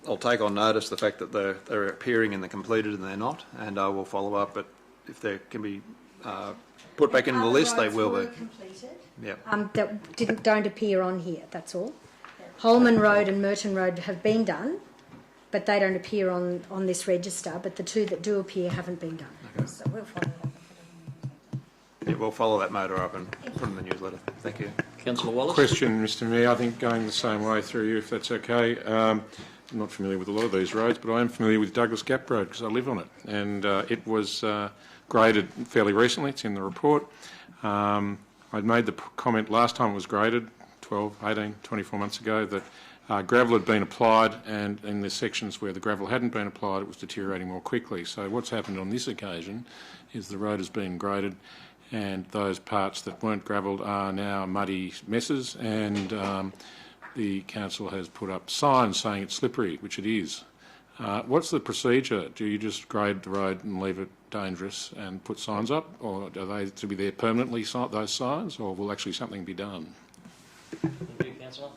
I'll take on notice the fact that they're appearing in the completed and they're not, and I will follow up, but if they can be put back into the list, they will be. Completed, Yep. that don't appear on here, that's all. Holman Road and Merton Road have been done, but they don't appear on this register, but the two that do appear haven't been done. Okay. So we'll follow that. Yeah, we'll follow that matter up and put in the newsletter. Thank you. Councillor Wallace. Question, Mr Mayor, I think going the same way through you, if that's okay. I'm not familiar with a lot of these roads, but I am familiar with Douglas Gap Road because I live on it, and it was graded fairly recently. It's in the report. I'd made the comment last time it was graded, 12, 18, 24 months ago, that gravel had been applied, and in the sections where the gravel hadn't been applied, it was deteriorating more quickly. So what's happened on this occasion is the road has been graded, and those parts that weren't gravelled are now muddy messes, and the council has put up signs saying it's slippery, which it is. What's the procedure? Do you just grade the road and leave it dangerous and put signs up, or are they to be there permanently, those signs, or will actually something be done? Thank you, Councillor.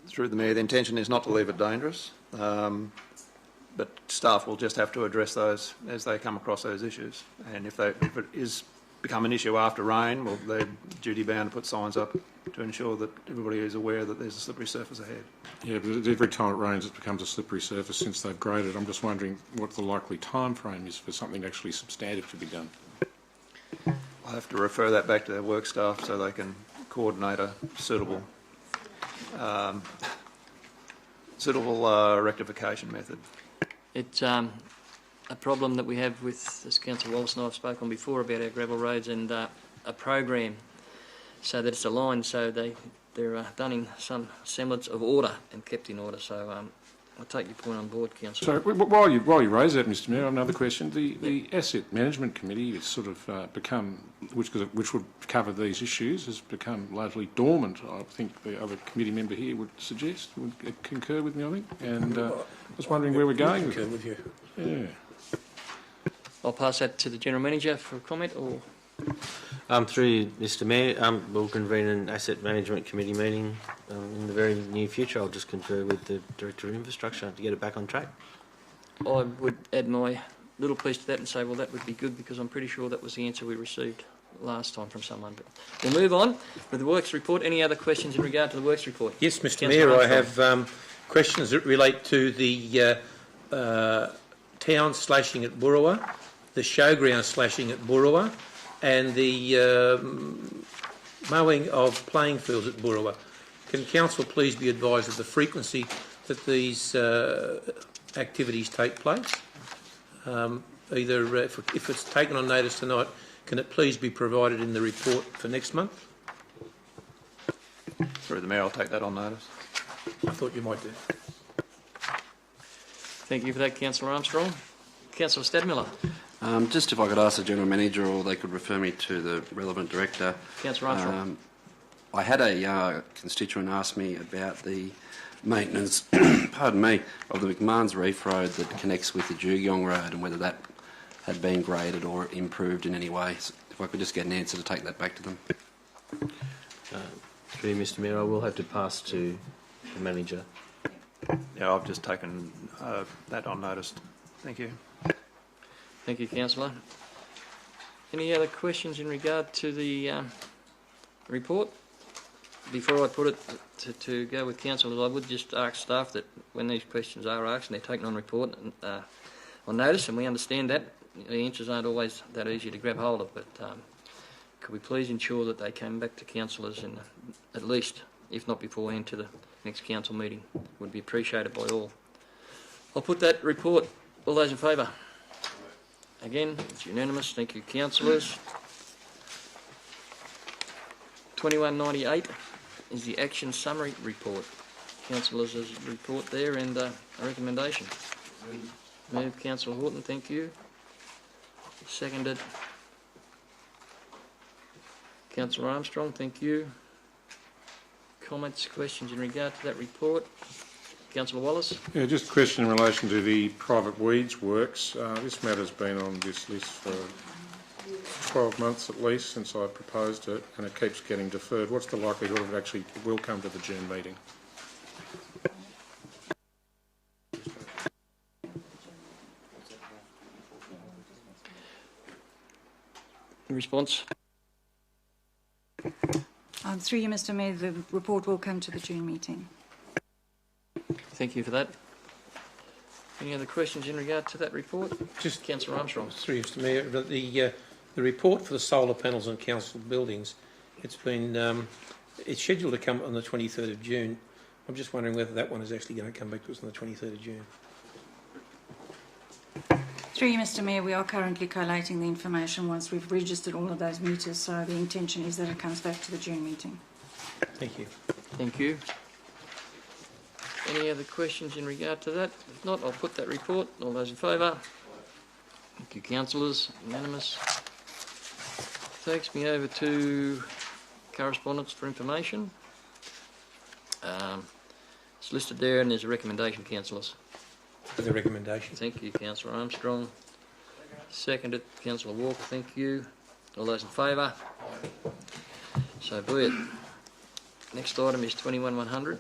Through the Mayor, the intention is not to leave it dangerous, but staff will just have to address those as they come across those issues. And if it is become an issue after rain, well, they're duty bound to put signs up to ensure that everybody is aware that there's a slippery surface ahead. Yeah, but every time it rains, it becomes a slippery surface since they've graded. I'm just wondering what the likely time frame is for something actually substantive to be done. I'll have to refer that back to their work staff so they can coordinate a suitable rectification method. It's a problem that we have with, as Councillor Wallace and I have spoken before about our gravel roads, and a program so that it's aligned, so they're done in some semblance of order and kept in order. So I take your point on board, Councillor. So while you raise that, Mr Mayor, another question. The Asset Management Committee has sort of become, which would cover these issues, has become largely dormant. I think the other committee member here would suggest, would concur with me, I think. And I was wondering where we're going with you. Yeah. I'll pass that to the General Manager for a comment, or... Through you, Mr Mayor, we'll convene an Asset Management Committee meeting in the very near future. I'll just confer with the Director of Infrastructure to get it back on track. I would add my little piece to that and say, well, that would be good, because I'm pretty sure that was the answer we received last time from someone. But we'll move on with the Works Report. Any other questions in regard to the Works Report? Yes, Mr Councillor Mayor, I Armstrong. have questions that relate to the town slashing at Boorowa, the showground slashing at Boorowa, and the mowing of playing fields at Boorowa. Can Council please be advised of the frequency that these activities take place? Either if it's taken on notice tonight, can it please be provided in the report for next month? Through the Mayor, I'll take that on notice. I thought you might do. Thank you for that, Councillor Armstrong. Councillor Stadmiller. Just if I could ask the General Manager, or they could refer me to the relevant Director. Councillor Armstrong. I had a constituent ask me about the maintenance, pardon me, of the McMahon's Reef Road that connects with the Jugyong Road, and whether that had been graded or improved in any way. So if I could just get an answer to take that back to them. Through you, Mr Mayor, I will have to pass to the manager. Yeah, I've just taken that on notice. Thank you. Thank you, Councillor. Any other questions in regard to the report? Before I put it to go with councillors, I would just ask staff that when these questions are asked and they're taken on report and on notice, and we understand that the answers aren't always that easy to grab hold of, but could we please ensure that they came back to councillors in at least, if not beforehand, to the next council meeting? Would be appreciated by all. I'll put that report. All those in favour? Again, it's unanimous. Thank you, councillors. 2198 is the action summary report. Councillors, there's a report there and a recommendation. Move, Councillor Horton, thank you. Seconded. Councillor Armstrong, thank you. Comments, questions in regard to that report? Councillor Wallace? Yeah, just a question in relation to the private weeds works. This matter's been on this list for 12 months at least since I proposed it, and it keeps getting deferred. What's the likelihood of it actually will come to the June meeting? Response? Through you, Mr Mayor, the report will come to the June meeting. Thank you for that. Any other questions in regard to that report? Just Councillor Armstrong. Through you, Mr Mayor, the report for the solar panels on council buildings, it's scheduled to come on the 23rd of June. I'm just wondering whether that one is actually going to come back to us on the 23rd of June. Through you, Mr Mayor, we are currently collating the information once we've registered all of those meters, so the intention is that it comes back to the June meeting. Thank you. Thank you. Any other questions in regard to that? If not, I'll put that report. All those in favour? Thank you, councillors. Unanimous. Takes me over to correspondence for information. It's listed there and there's a recommendation, councillors. The recommendation. Thank you, Councillor Armstrong. Seconded, Councillor Walker, thank you. All those in favour? So be it. Next item is 21-100.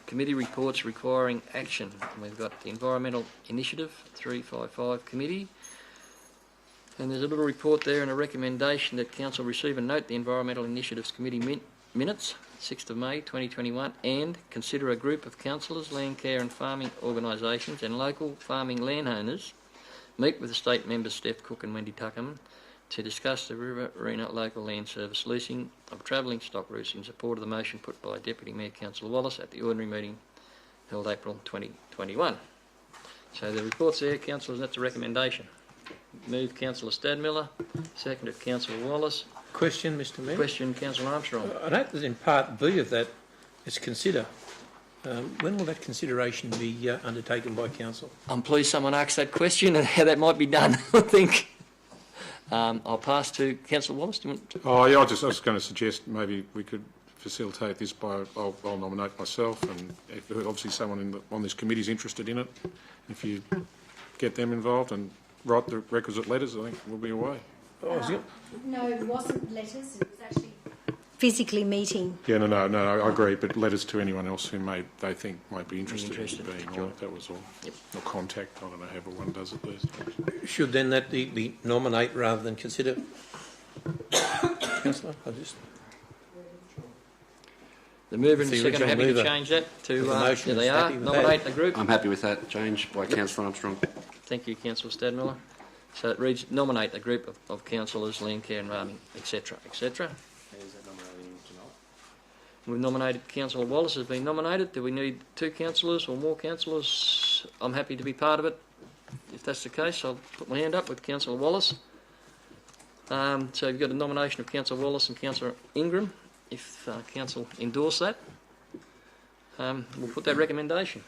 Committee reports requiring action. And we've got the Environmental Initiative 355 Committee. And there's a little report there and a recommendation that Council receive and note the Environmental Initiatives Committee minutes, 6th of May 2021, and consider a group of councillors, land care and farming organisations and local farming landowners meet with the state members Steph Cook and Wendy Tuckham to discuss the Riverina Local Land Service leasing of travelling stock routes in support of the motion put by Deputy Mayor Councillor Wallace at the ordinary meeting held April 2021. So the report's there, councillors, that's a recommendation. Move Councillor Stadmiller, seconded Councillor Wallace. Question, Mr Mayor. Question, Councillor Armstrong. I note that in Part B of that, it's consider. When will that consideration be undertaken by Council? I'm pleased someone asked that question and how that might be done. I think I'll pass to Councillor Wallace. Do you want to? Oh, yeah, I was going to suggest maybe we could facilitate this by I'll nominate myself, and if obviously someone on this committee is interested in it, if you get them involved and write the requisite letters, I think we'll be away. No, it wasn't letters. It was actually physically meeting. Yeah, no, I agree, but letters to anyone else who they think might be interested in being on it, that was all. Yep. Or contact, I don't know how one does it these days. Should then that be nominate rather than consider? Councillor, The mover and The the second are original happy to mover change that to, of the motion there they is are, happy with nominate that. the group. I'm happy with that change by Councillor Armstrong. Thank you, Councillor Stadmiller. So it reads, nominate a group of councillors, land care and farming, etc., etc. We've nominated Councillor Wallace has been nominated. Do we need 2 councillors or more councillors? I'm happy to be part of it. If that's the case, I'll put my hand up with Councillor Wallace. So you've got a nomination of Councillor Wallace and Councillor Ingram. If Council endorse that, we'll put that recommendation.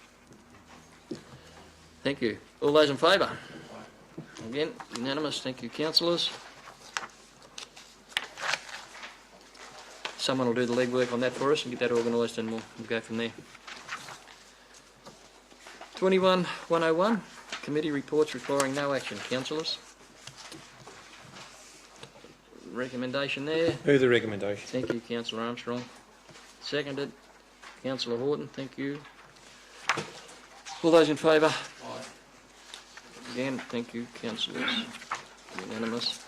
Thank you. All those in favour? Again, unanimous. Thank you, councillors. Someone will do the legwork on that for us and get that organised, and we'll go from there. 21-101, committee reports requiring no action. Councillors? recommendation there. Move the recommendation. Thank you, Councillor Armstrong. Seconded. Councillor Horton, thank you. All those in favour? Aye. Again, thank you, councillors. Unanimous.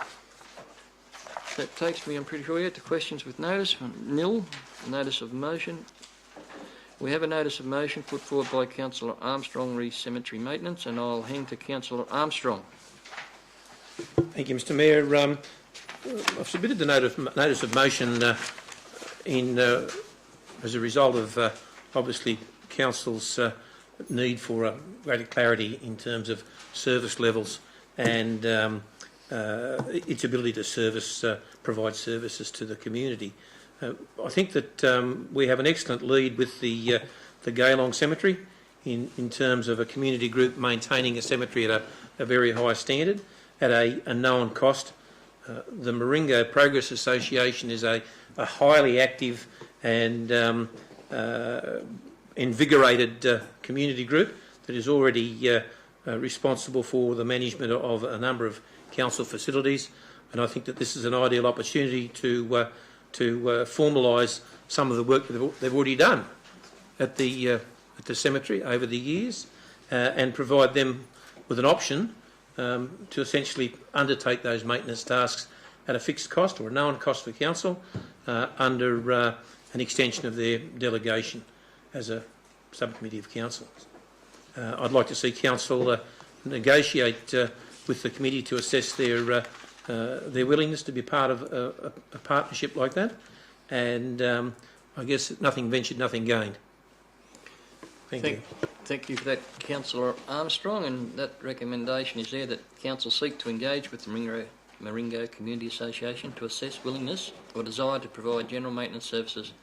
That takes me, I'm pretty sure, to questions with notice. Nil, notice of motion. We have a notice of motion put forward by Councillor Armstrong, re-cemetery maintenance, and I'll hand to Councillor Armstrong. Thank you, Mr Mayor. I've submitted the notice of motion as a result of obviously Council's need for greater clarity in terms of service levels and its ability to provide services to the community. I think that we have an excellent lead with the Gaylong Cemetery in terms of a community group maintaining a cemetery at a very high standard at a known cost. The Maringo Progress Association is a highly active and invigorated community group that is already responsible for the management of a number of council facilities, and I think that this is an ideal opportunity to formalise some of the work that they've already done at the cemetery over the years, and provide them with an option to essentially undertake those maintenance tasks at a fixed cost or a known cost for council under an extension of their delegation as a subcommittee of council. I'd like to see council negotiate with the committee to assess their willingness to be part of a partnership like that, and I guess nothing ventured, nothing gained. Thank you. Thank you for that, Councillor Armstrong, and that recommendation is there that council seek to engage with the Maringo Community Association to assess willingness or desire to provide general maintenance services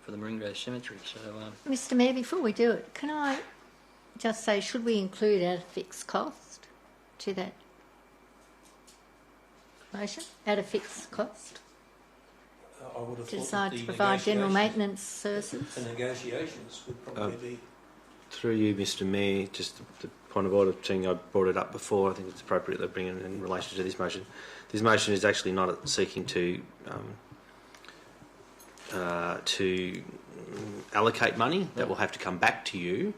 for the Maringo Cemetery. So, Mr Mayor, before we do it, can I just say, should we include at a fixed cost to that motion? At a fixed cost? I would have to thought decide that to provide general maintenance services? The negotiations would probably be... Through you, Mr Mayor, just the point of order, seeing I brought it up before, I think it's appropriate to bring it in relation to this motion. This motion is actually not seeking to allocate money. That will have to come back to you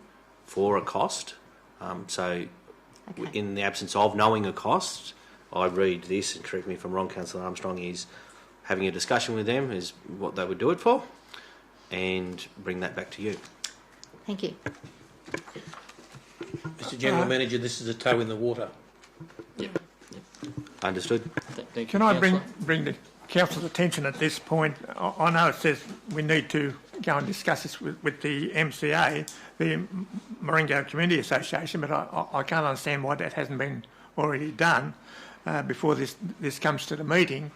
for a cost. In the absence of knowing a cost, I read this, and correct me if I'm wrong, Councillor Armstrong, is having a discussion with them is what they would do it for, and bring that back to you. Thank you. Mr General Manager, this is a toe in the water. Yep. Understood. Thank you, Can I bring the council's attention at this point? I know it says we need to go and discuss this with the MCA, the Maringo Community Association, but I can't understand why that hasn't been already done before this comes to the meeting,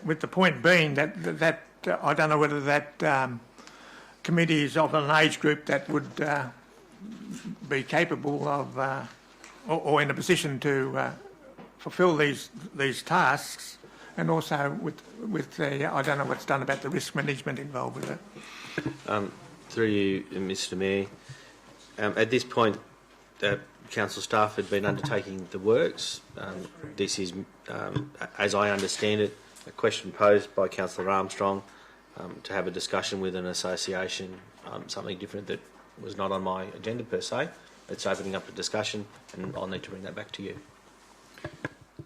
with the point being that I don't know whether that committee is of an age group that would be capable of or in a position to fulfil these tasks, and also with the, I don't know what's done about the risk management involved with it. Through you, Mr Mayor, at this point, council staff had been undertaking the works. This is, as I understand it, a question posed by Councillor Armstrong to have a discussion with an association, something different that was not on my agenda per se. It's opening up a discussion, and I'll need to bring that back to you.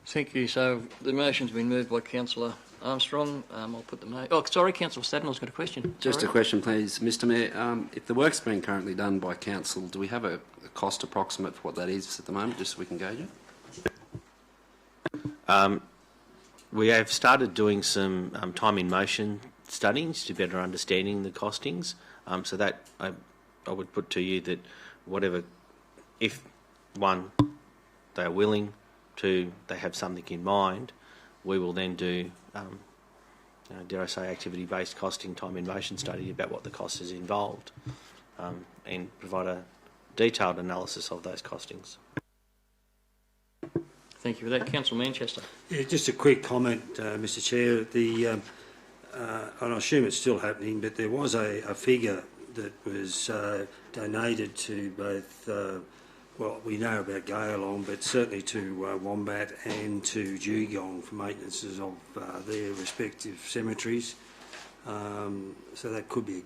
Thank you. So the motion's been moved by Councillor Armstrong. I'll put the oh, sorry, Councillor Stadnell's got a question. Just a question, please, Mr Mayor. If the work's being currently done by council, do we have a cost approximate for what that is at the moment, just so we can gauge it? We have started doing some time in motion studies to better understanding the costings. So that I would put to you that whatever, if one, they are willing, two, they have something in mind, we will then do, dare I say, activity-based costing time in motion study about what the cost is involved, and provide a detailed analysis of those costings. Thank you for that. Councillor Manchester. Yeah, just a quick comment, Mr Chair. And I assume it's still happening, but there was a figure that was donated to both well, we know about Gaolong, but certainly to Wombat and to Dugong for maintenances of their respective cemeteries. So that could be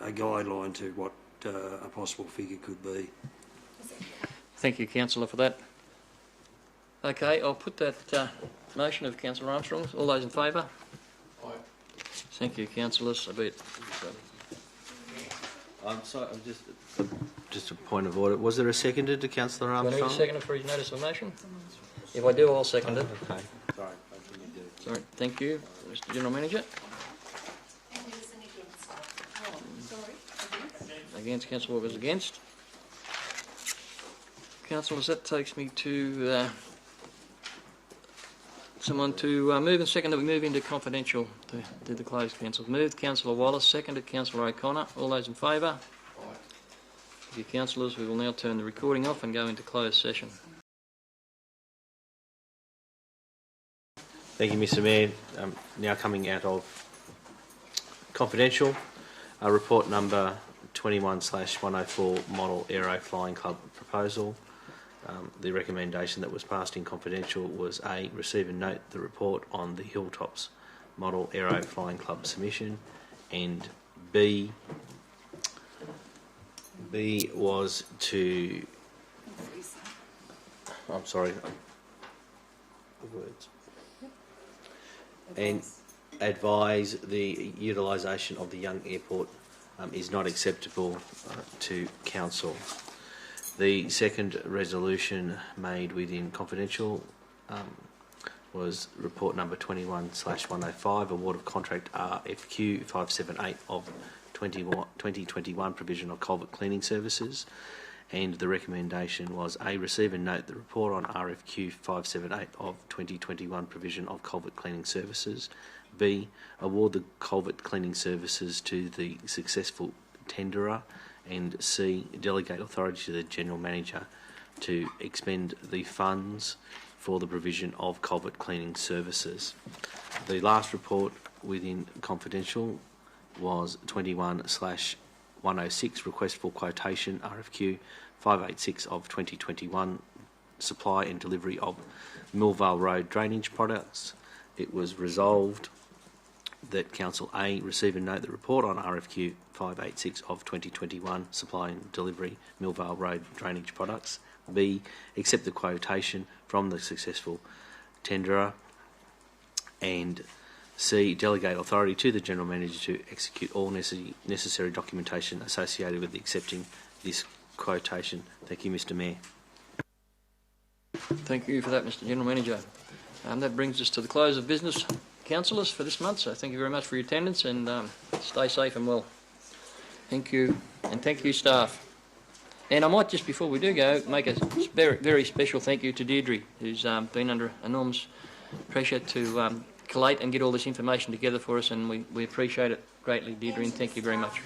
a guideline to what a possible figure could be. Thank you, Councillor, for that. Okay, I'll put that motion of Councillor Armstrong. All those in favour? Aye. Thank you, councillors. I'm sorry, just a point of order. Was there a seconder to Councillor Armstrong? Do I need a seconder for his notice of motion? If I do, I'll second it. Okay. Sorry, I think you do. Sorry, thank you, Mr General Manager. And there was an against. Oh, sorry. Against, Councillor Walker's against. Councillors, that takes me to someone to move and second that we move into confidential to do the closed councils. Moved Councillor Wallace, seconded Councillor O'Connor. All those in favour? Thank you, councillors. We will now turn the recording off and go into closed session. Thank you, Mr Mayor. Now coming out of confidential, report number 21/104 Model AERO Flying Club proposal. The recommendation that was passed in confidential was A, receive and note the report on the Hilltops Model AERO Flying Club submission, and B was to, I'm sorry, the words, and advise the utilisation of the Young Airport is not acceptable to council. The second resolution made within confidential was report number 21/105, award of contract RFQ 578 of 2021 provision of culvert cleaning services, and the recommendation was A, receive and note the report on RFQ 578 of 2021 provision of culvert cleaning services. B, award the culvert cleaning services to the successful tenderer, and C, delegate authority to the General Manager to expend the funds for the provision of culvert cleaning services. The last report within confidential was 21/106, request for quotation RFQ 586 of 2021, supply and delivery of MILVALE Road drainage products. It was resolved that Council A, receive and note the report on RFQ 586 of 2021, supply and delivery MILVALE Road drainage products. B, accept the quotation from the successful tenderer, and C, delegate authority to the General Manager to execute all necessary documentation associated with accepting this quotation. Thank you, Mr Mayor. Thank you for that, Mr General Manager. That brings us to the close of business, councillors, for this month, so thank you very much for your attendance, and stay safe and well. Thank you, and thank you, staff. And I might just, before we do go, make a very, very special thank you to Deirdre, who's been under enormous pressure to collate and get all this information together for us, and we appreciate it greatly, Deirdre, and thank you very much.